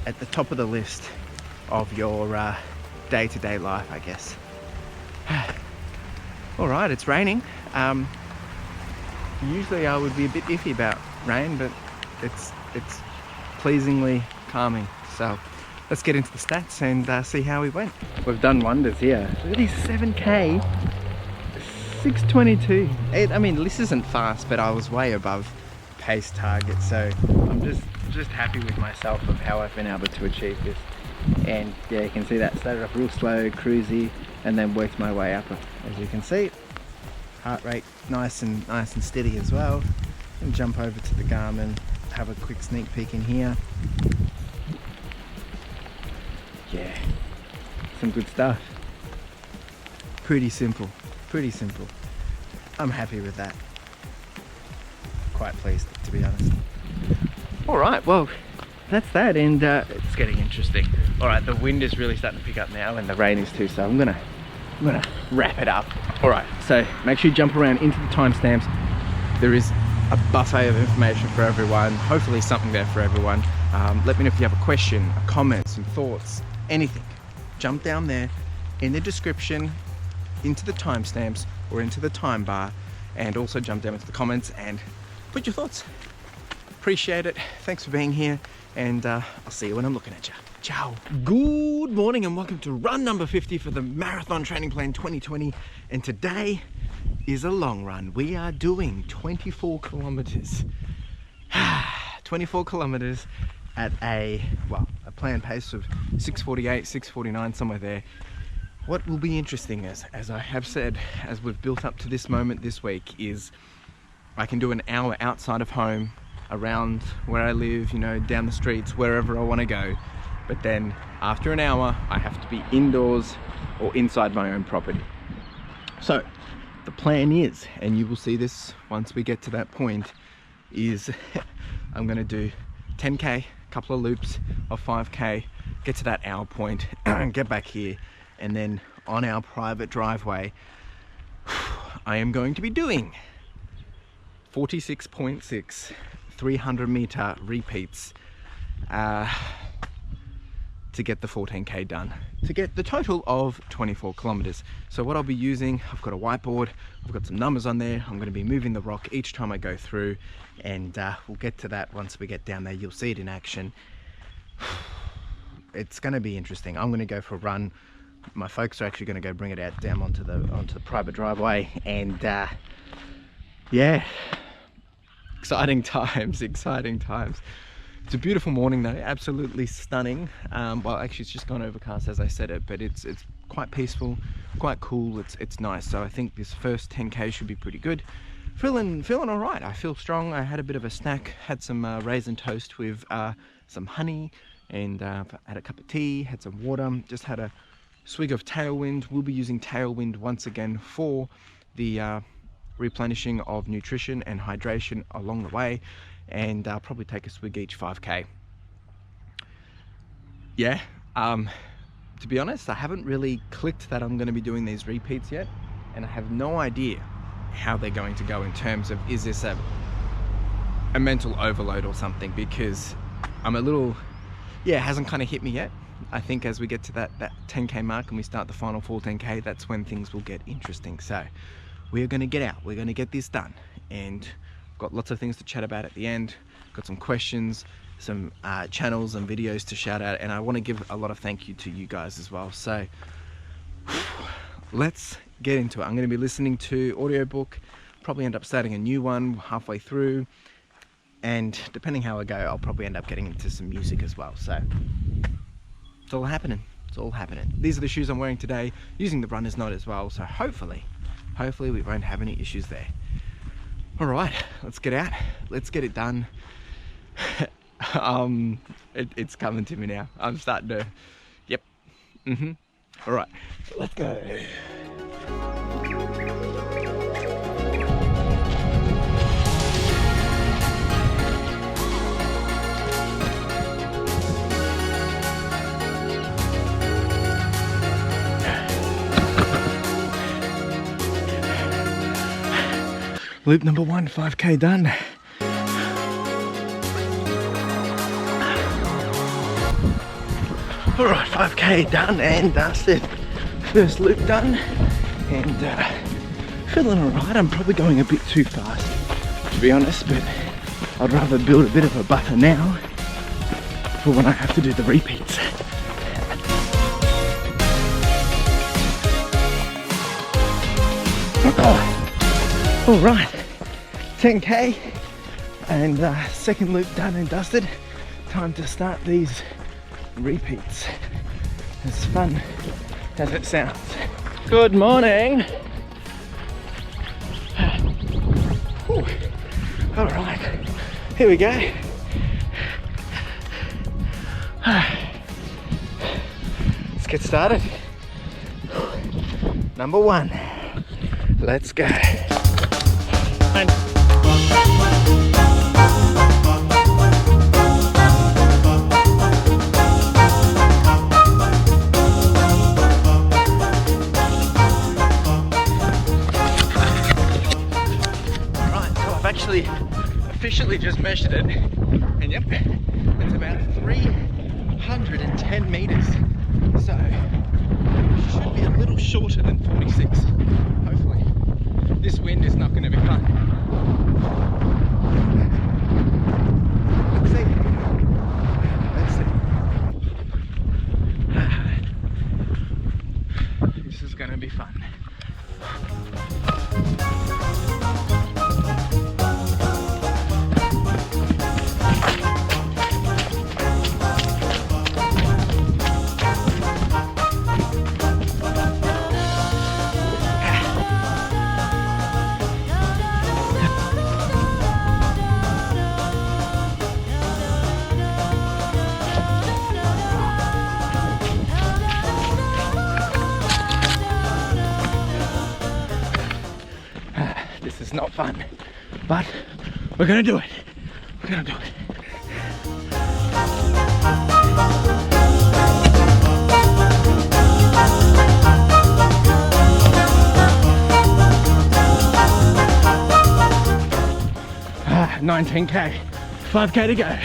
Speaker 1: at the top of the list of your day-to-day life, I guess. All right, it's raining. Usually I would be a bit iffy about rain, but it's pleasingly calming. So let's get into the stats and see how we went. We've done wonders here. Look at this 7K, 6:22. I mean, this isn't fast, but I was way above pace target. So I'm just happy with myself of how I've been able to achieve this. And yeah, you can see that started off real slow, cruisy, and then worked my way up. As you can see, heart rate nice and steady as well. And jump over to the GARMIN, have a quick sneak peek in here. Yeah, some good stuff. Pretty simple. I'm happy with that. Quite pleased, to be honest. All right, well, that's that, and it's getting interesting. All right, the wind is really starting to pick up now, and the rain is too, so I'm gonna I'm gonna wrap it up. All right, so make sure you jump around into the timestamps. There is a buffet of information for everyone, hopefully something there for everyone. Let me know if you have a question, a comment, some thoughts, anything. Jump down there in the description, into the timestamps or into the time bar, and also jump down into the comments and put your thoughts. Appreciate it. Thanks for being here, and I'll see you when I'm looking at you. Ciao. Good morning and welcome to run number 50 for the Marathon Training Plan 2020. And today is a long run. We are doing 24 kilometers. 24 kilometers at a planned pace of 6:48, 6:49, somewhere there. What will be interesting is, as I have said, as we've built up to this moment this week, is I can do an hour outside of home, around where I live, you know, down the streets, wherever I want to go. But then after an hour, I have to be indoors or inside my own property. So the plan is, and you will see this once we get to that point, is I'm going to do 10k, a couple of loops of 5k, get to that hour point, get back here, and then on our private driveway, I am going to be doing 46.6 300-meter repeats to get the 14k done, to get the total of 24 kilometers. So what I'll be using, I've got a whiteboard, I've got some numbers on there. I'm going to be moving the rock each time I go through, and we'll get to that once we get down there. You'll see it in action. It's going to be interesting. I'm going to go for a run. My folks are actually going to go bring it out down onto the private driveway, and yeah, exciting times, exciting times. It's a beautiful morning though, absolutely stunning. Well, actually it's just gone overcast as I said it, but it's quite peaceful, quite cool. It's nice. So I think this first 10k should be pretty good. Feeling all right. I feel strong. I had a bit of a snack, had some raisin toast with some honey, and had a cup of tea, had some water, just had a swig of Tailwind. We'll be using Tailwind once again for the replenishing of nutrition and hydration along the way, and I'll probably take a swig each 5k. Yeah, to be honest, I haven't really clicked that I'm going to be doing these repeats yet, and I have no idea how they're going to go in terms of, is this a mental overload or something, because I'm a little, yeah, it hasn't kind of hit me yet. I think as we get to that 10k mark and we start the final 14k, that's when things will get interesting. So we're going to get out, we're going to get this done, and got lots of things to chat about at the end. Got some questions, some channels and videos to shout out, and I want to give a lot of thank you to you guys as well. So let's get into it. I'm going to be listening to audiobook, probably end up starting a new one halfway through, and depending how I go, I'll probably end up getting into some music as well. So it's all happening, it's all happening. These are the shoes I'm wearing today, using the runner's knot as well, so hopefully we won't have any issues there. All right, let's get out, let's get it done. It's coming to me now. I'm starting to, yep. All right, so let's go. Loop number 1, 5k done. All right, 5k done and dusted. First loop done, and feeling all right. I'm probably going a bit too fast, to be honest, but I'd rather build a bit of a buffer now for when I have to do the repeats. All right, 10k and second loop done and dusted. Time to start these repeats. As fun as it sounds. Good morning. Ooh. All right, here we go. Let's get started. Number 1. Let's go. actually officially just measured it, and yep, it's about 310 meters. So it should be a little shorter than 46. Hopefully. This wind is not going to be fun. Let's see. This is going to be fun. This is not fun, but we're gonna do it. We're gonna do it. Ah, 19k, 5k to go.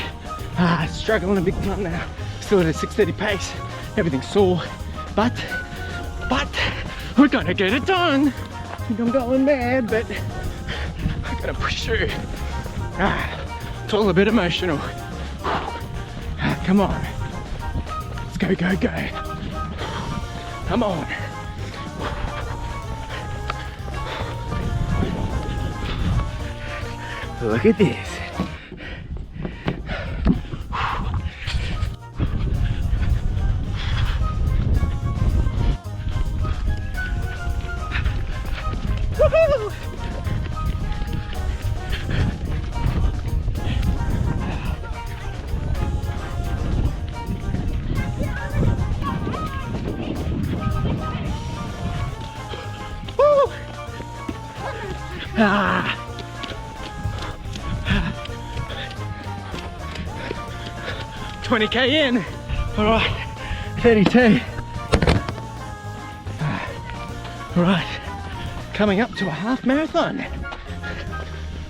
Speaker 1: Ah, struggling a big time now. Still at a 6:30 pace. Everything's sore, but we're gonna get it done. I think I'm going mad, but I gotta push through. Ah, it's all a bit emotional. Ah, come on. Let's go, go, go. Come on. Look at this. Woohoo! 20k in. All right, 32. All right, coming up to a half marathon.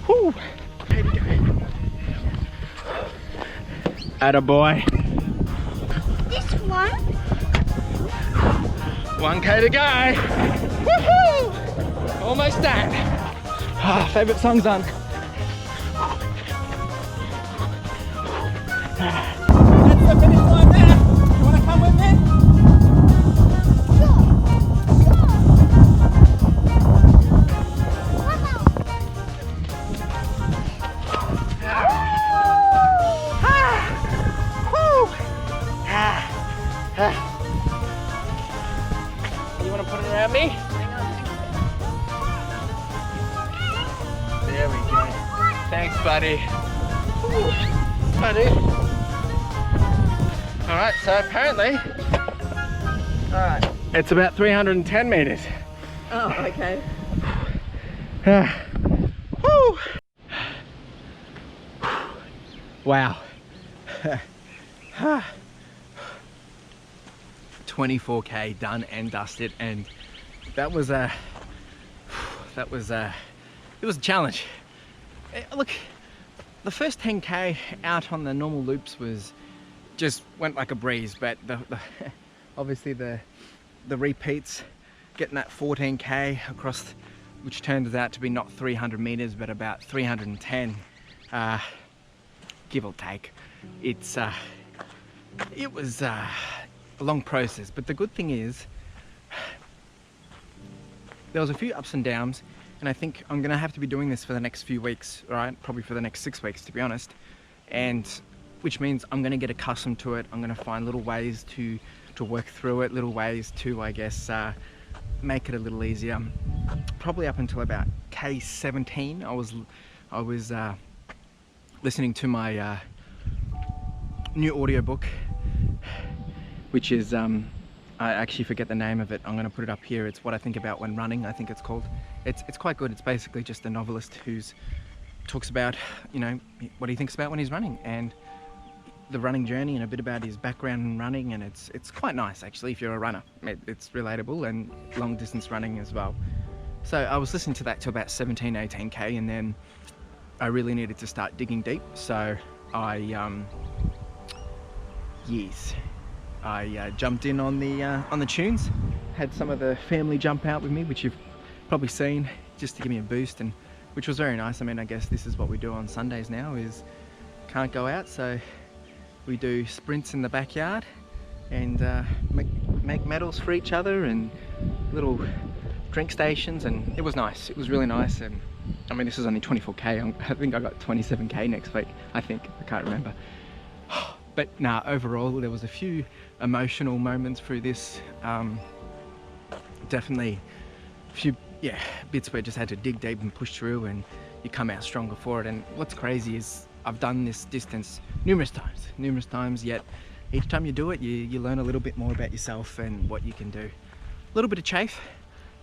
Speaker 1: Whoo. Here we go. Attaboy.
Speaker 2: This one?
Speaker 1: 1k to go. Woohoo! Almost done. Ah, favourite song's on. That's the finish line there. You want to come with me? You want to put it around me? There we go. Thanks, buddy. Buddy. Alright, so apparently, it's about 310 meters.
Speaker 2: Oh, okay.
Speaker 1: Woo. Wow. 24k done and dusted, and it was a challenge. Look, the first 10k out on the normal loops just went like a breeze, but obviously the repeats, getting that 14k across, which turns out to be not 300 meters but about 310, give or take. It was a long process, but the good thing is there was a few ups and downs, and I think I'm gonna have to be doing this for the next few weeks, right? Probably for the next 6 weeks, to be honest. And which means I'm gonna get accustomed to it. I'm gonna find little ways to work through it, little ways to, I guess, make it a little easier. Probably up until about K17, I was listening to my new audiobook, which is I actually forget the name of it. I'm gonna put it up here. It's What I Think About When Running, I think it's called. It's quite good. It's basically just a novelist who's talks about, you know, what he thinks about when he's running and the running journey and a bit about his background in running, and it's quite nice actually if you're a runner. It's relatable, and long distance running as well. So I was listening to that till about 17, 18k, and then I really needed to start digging deep. So I jumped in on the tunes, had some of the family jump out with me, which you've probably seen, just to give me a boost, and which was very nice. I mean, I guess this is what we do on Sundays now, is can't go out, so we do sprints in the backyard and make medals for each other and little drink stations, and it was nice. It was really nice. And I mean, this is only 24k. I think I got 27k next week. I can't remember. But nah, overall there was a few emotional moments through this. Definitely a few bits where I just had to dig deep and push through, and you come out stronger for it. And what's crazy is I've done this distance numerous times, yet each time you do it, you learn a little bit more about yourself and what you can do. A little bit of chafe,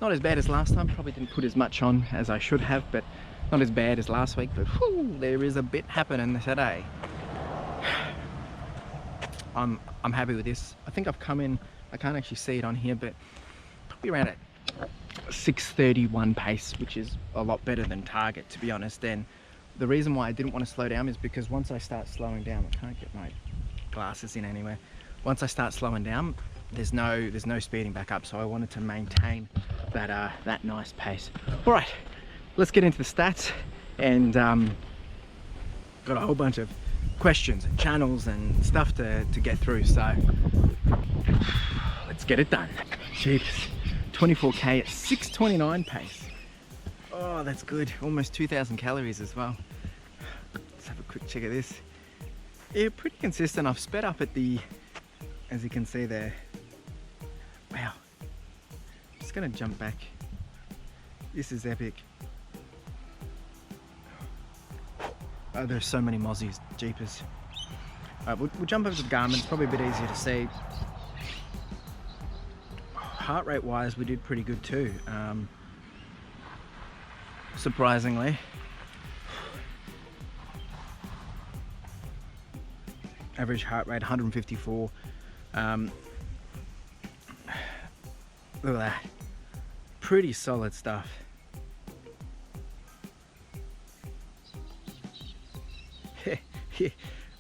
Speaker 1: not as bad as last time. Probably didn't put as much on as I should have, but not as bad as last week. But whew, there is a bit happening today. I'm happy with this. I think I've come in, I can't actually see it on here, but probably around at 6:31 pace, which is a lot better than target, to be honest. And the reason why I didn't want to slow down is because once I start slowing down, I can't get my glasses in anywhere. Once I start slowing down, there's no speeding back up. So I wanted to maintain that nice pace. All right, let's get into the stats, and got a whole bunch of questions and channels and stuff to get through, so let's get it done. Jeez, 24k at 6:29 pace. Oh, that's good. Almost 2,000 calories as well. Let's have a quick check of this. Yeah, pretty consistent. I've sped up at the, as you can see there. Wow. I'm just gonna jump back. This is epic. Oh, there's so many mozzies, jeepers. Alright, we'll jump over to the GARMIN. It's probably a bit easier to see. Heart rate wise, we did pretty good too. Surprisingly. Average heart rate 154. Look at that. Pretty solid stuff.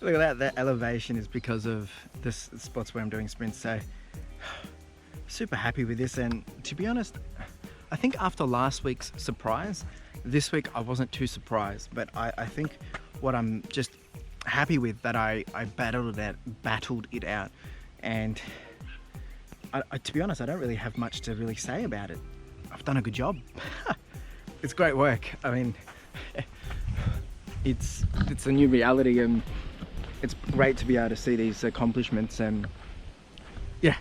Speaker 1: Look at that elevation is because of this spots where I'm doing sprints, so super happy with this. And to be honest, I think after last week's surprise, this week I wasn't too surprised, but I think what I'm just happy with, that I battled it out, and to be honest, I don't really have much to really say about it. I've done a good job. It's great work. I mean, it's a new reality, and it's great to be able to see these accomplishments. And yeah,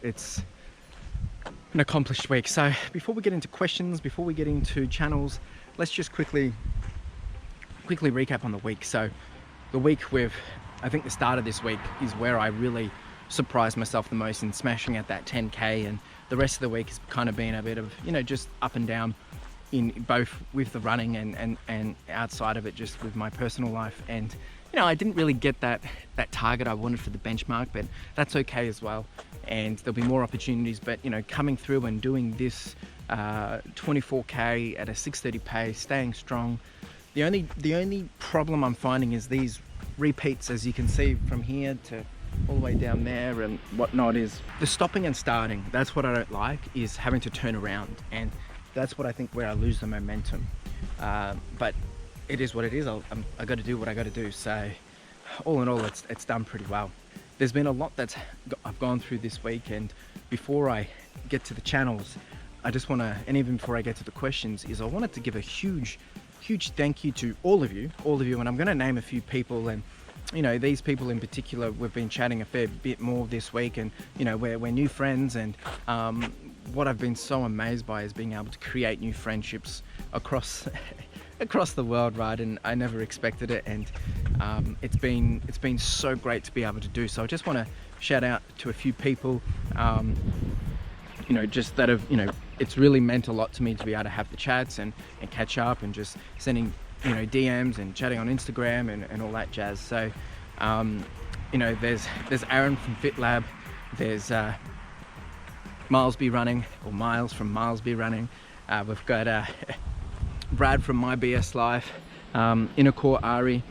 Speaker 1: it's an accomplished week. So before we get into questions, before we get into channels, let's just quickly recap on the week. So the week I think the start of this week is where I really surprised myself the most in smashing at that 10k, and the rest of the week has kind of been a bit of, just up and down, in both with the running and outside of it, just with my personal life. And I didn't really get that target I wanted for the benchmark, but that's okay as well, and there'll be more opportunities. But coming through and doing this 24k at a 6:30 pace, staying strong. The only problem I'm finding is these repeats, as you can see from here to all the way down there and whatnot, is the stopping and starting. That's what I don't like, is having to turn around, and that's what I think where I lose the momentum. But it is what it is. I got to do what I got to do. So all in all, it's done pretty well. There's been a lot that I've gone through this week, and before I get to the channels, I just want to, and even before I get to the questions, is I wanted to give a huge thank you to all of you, and I'm going to name a few people. And these people in particular, we've been chatting a fair bit more this week, and we're new friends. And what I've been so amazed by is being able to create new friendships across the world, right? And I never expected it, and it's been so great to be able to do so. I just want to shout out to a few people, just that have, it's really meant a lot to me to be able to have the chats and catch up, and just sending DMs and chatting on Instagram and all that jazz. So there's Aaron from Fitlabb, there's Miles B Running, or Miles from Miles B Running, we've got Brad from My BS Life, Innercore Ari,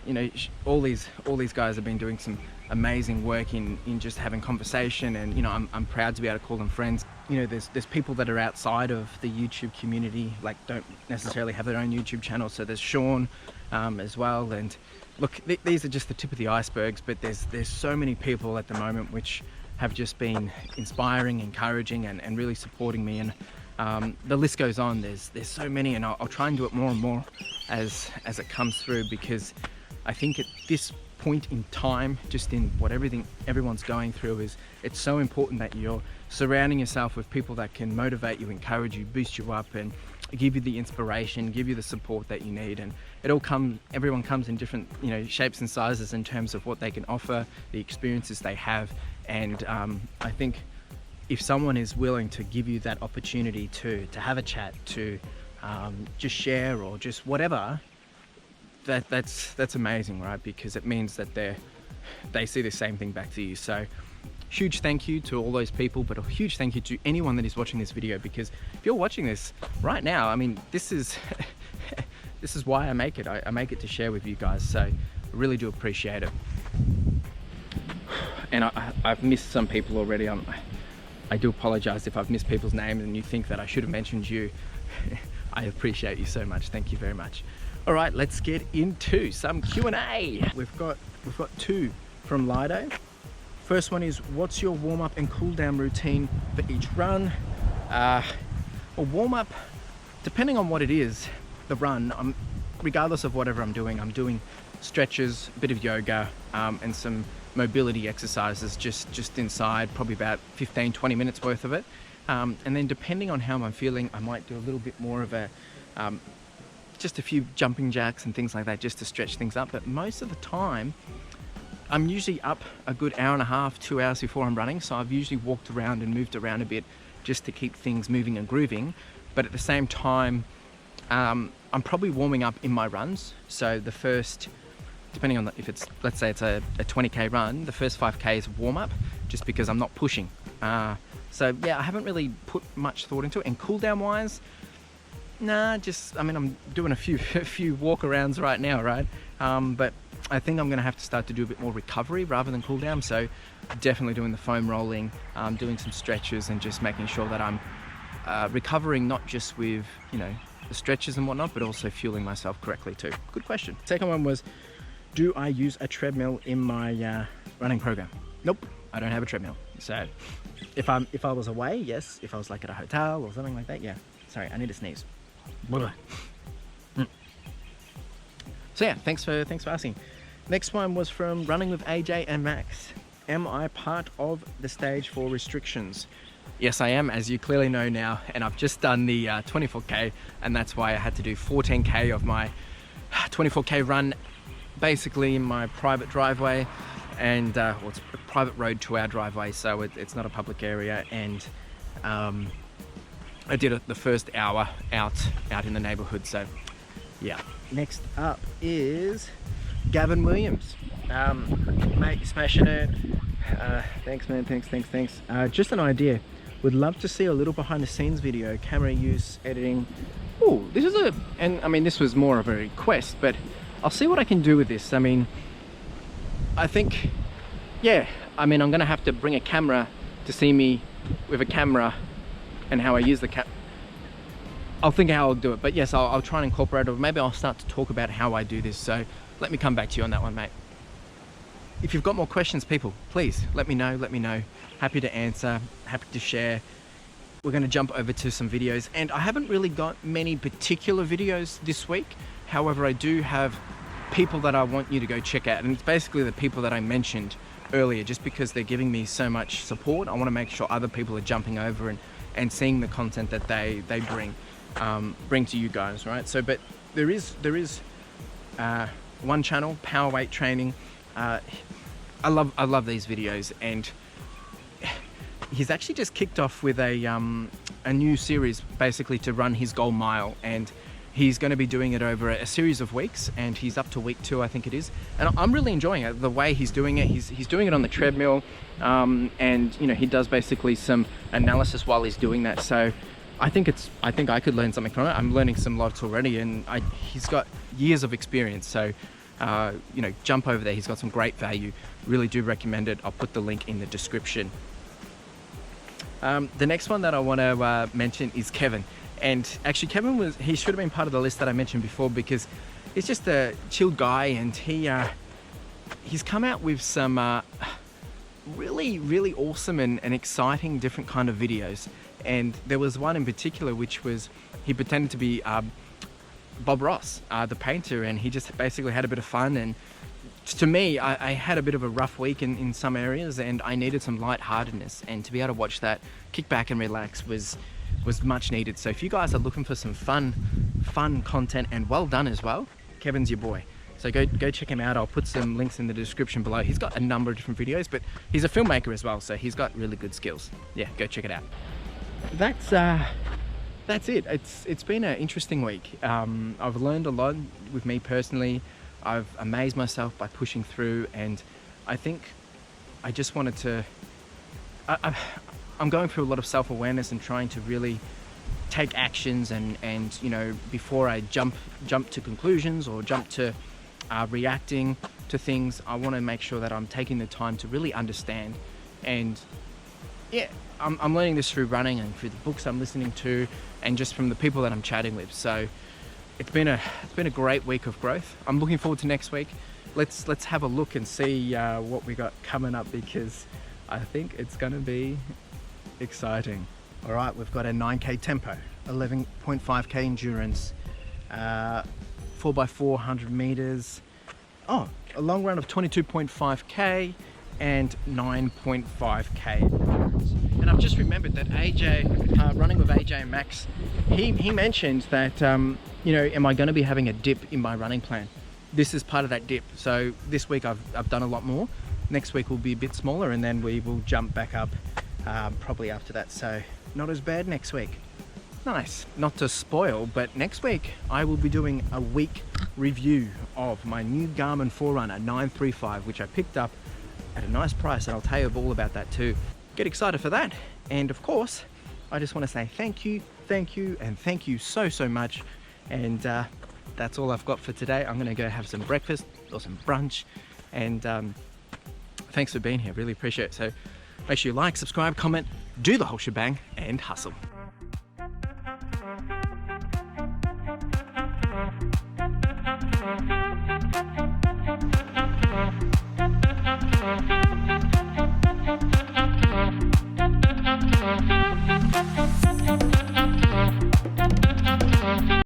Speaker 1: you know, all these guys have been doing some amazing work in just having conversation, and you know, I'm proud to be able to call them friends. You know, there's people that are outside of the YouTube community, like don't necessarily have their own YouTube channel. So there's Sean as well, and look, these are just the tip of the icebergs, but there's so many people at the moment which have just been inspiring, encouraging, and really supporting me, and the list goes on. There's so many, and I'll try and do it more and more as it comes through, because I think at this point in time, just in what everyone's going through, is it's so important that you're surrounding yourself with people that can motivate you, encourage you, boost you up, and give you the inspiration, give you the support that you need. And everyone comes in different, you know, shapes and sizes in terms of what they can offer, the experiences they have, and I think if someone is willing to give you that opportunity to have a chat, to just share, or just whatever, that's amazing, right? Because it means that they see the same thing back to you. So huge thank you to all those people, but a huge thank you to anyone that is watching this video, because if you're watching this right now, I mean, this is this is why I make it. I make it to share with you guys, so I really do appreciate it. And I've missed some people already. I do apologize if I've missed people's names and you think that I should have mentioned you. I appreciate you so much. Thank you very much. All right, let's get into some Q&A. We've got two from Lido. First one is, what's your warm-up and cool-down routine for each run? A warm-up, depending on what it is, the run, regardless of whatever I'm doing stretches, a bit of yoga, and some mobility exercises just inside, probably about 15-20 minutes worth of it. And then depending on how I'm feeling, I might do a little bit more of a just a few jumping jacks and things like that, just to stretch things up. But most of the time I'm usually up a good hour and a half, 2 hours before I'm running, so I've usually walked around and moved around a bit just to keep things moving and grooving. But at the same time, I'm probably warming up in my runs. So the first, depending on if it's, let's say it's a 20k run, the first 5k is warm up, just because I'm not pushing. So yeah, I haven't really put much thought into it. And cool down wise, nah, just, I mean, I'm doing a few walk arounds right now, right? But I think I'm gonna have to start to do a bit more recovery rather than cool down. So definitely doing the foam rolling, doing some stretches, and just making sure that I'm recovering, not just with, you know, the stretches and whatnot, but also fueling myself correctly too. Good question. Second one was, do I use a treadmill in my running program? Nope, I don't have a treadmill. So if I was away, yes. If I was like at a hotel or something like that, yeah. Sorry, I need to sneeze. So yeah, thanks for asking. Next one was from Running with AJ and Max. Am I part of the stage 4 restrictions? Yes, I am, as you clearly know now, and I've just done the 24k, and that's why I had to do 14k of my 24k run, basically in my private driveway, and well, it's a private road to our driveway, so it's not a public area. And I did the first hour out in the neighborhood. So yeah. Next up is Gavin Williams. Mate, you're smashing it. Thanks man, thanks. Just an idea, would love to see a little behind the scenes video, camera use, editing. Oh, this is and I mean, this was more of a request, but I'll see what I can do with this. I mean, I think, yeah, I mean, I'm gonna have to bring a camera to see me with a camera and how I use the I'll think how I'll do it, but yes, I'll try and incorporate it, or maybe I'll start to talk about how I do this. So let me come back to you on that one, mate. If you've got more questions, people, please let me know. Happy to answer, happy to share. We're going to jump over to some videos, and I haven't really got many particular videos this week. However, I do have people that I want you to go check out, and it's basically the people that I mentioned earlier, just because they're giving me so much support. I want to make sure other people are jumping over and seeing the content that they bring to you guys, right? So, but there is one channel, PowerWeight Training. I love these videos, and he's actually just kicked off with a new series, basically to run his goal mile, and he's going to be doing it over a series of weeks, and he's up to week 2, I think it is. And I'm really enjoying it, the way he's doing it. He's doing it on the treadmill, and you know, he does basically some analysis while he's doing that. So I think I could learn something from it. I'm learning some lots already, and he's got years of experience, so you know, jump over there. He's got some great value. Really do recommend it. I'll put the link in the description. The next one that I want to mention is Kevin. And actually Kevin he should have been part of the list that I mentioned before, because he's just a chilled guy, and he's come out with some really awesome and exciting different kind of videos. And there was one in particular which was, he pretended to be Bob Ross, the painter, and he just basically had a bit of fun. And to me, I had a bit of a rough week in some areas, and I needed some lightheartedness, and to be able to watch that, kick back and relax was much needed. So if you guys are looking for some fun content, and well done as well, Kevin's your boy. So go check him out. I'll put some links in the description below. He's got a number of different videos, but he's a filmmaker as well, so he's got really good skills. Yeah, go check it out. That's it. It's been an interesting week. I've learned a lot with me personally. I've amazed myself by pushing through, and I think I just wanted to, I'm going through a lot of self-awareness and trying to really take actions, and you know, before I jump to conclusions or jump to reacting to things, I want to make sure that I'm taking the time to really understand. And yeah, I'm learning this through running and through the books I'm listening to, and just from the people that I'm chatting with. So it's been a great week of growth. I'm looking forward to next week. Let's have a look and see what we got coming up, because I think it's going to be exciting. All right, we've got a 9k tempo, 11.5k endurance, 4x4 100 meters, a long run of 22.5k, and 9.5k endurance. And I've just remembered that AJ, running with AJ and Max, he mentioned that you know, am I going to be having a dip in my running plan? This is part of that dip. So this week I've done a lot more. Next week will be a bit smaller, and then we will jump back up probably after that. So not as bad next week. Nice. Not to spoil, but next week I will be doing a week review of my new Garmin Forerunner 935, which I picked up at a nice price, and I'll tell you all about that too. Get excited for that. And of course, I just want to say thank you, and thank you so much. And that's all I've got for today. I'm gonna go have some breakfast or some brunch, and thanks for being here, really appreciate it. So make sure you like, subscribe, comment, do the whole shebang, and hustle.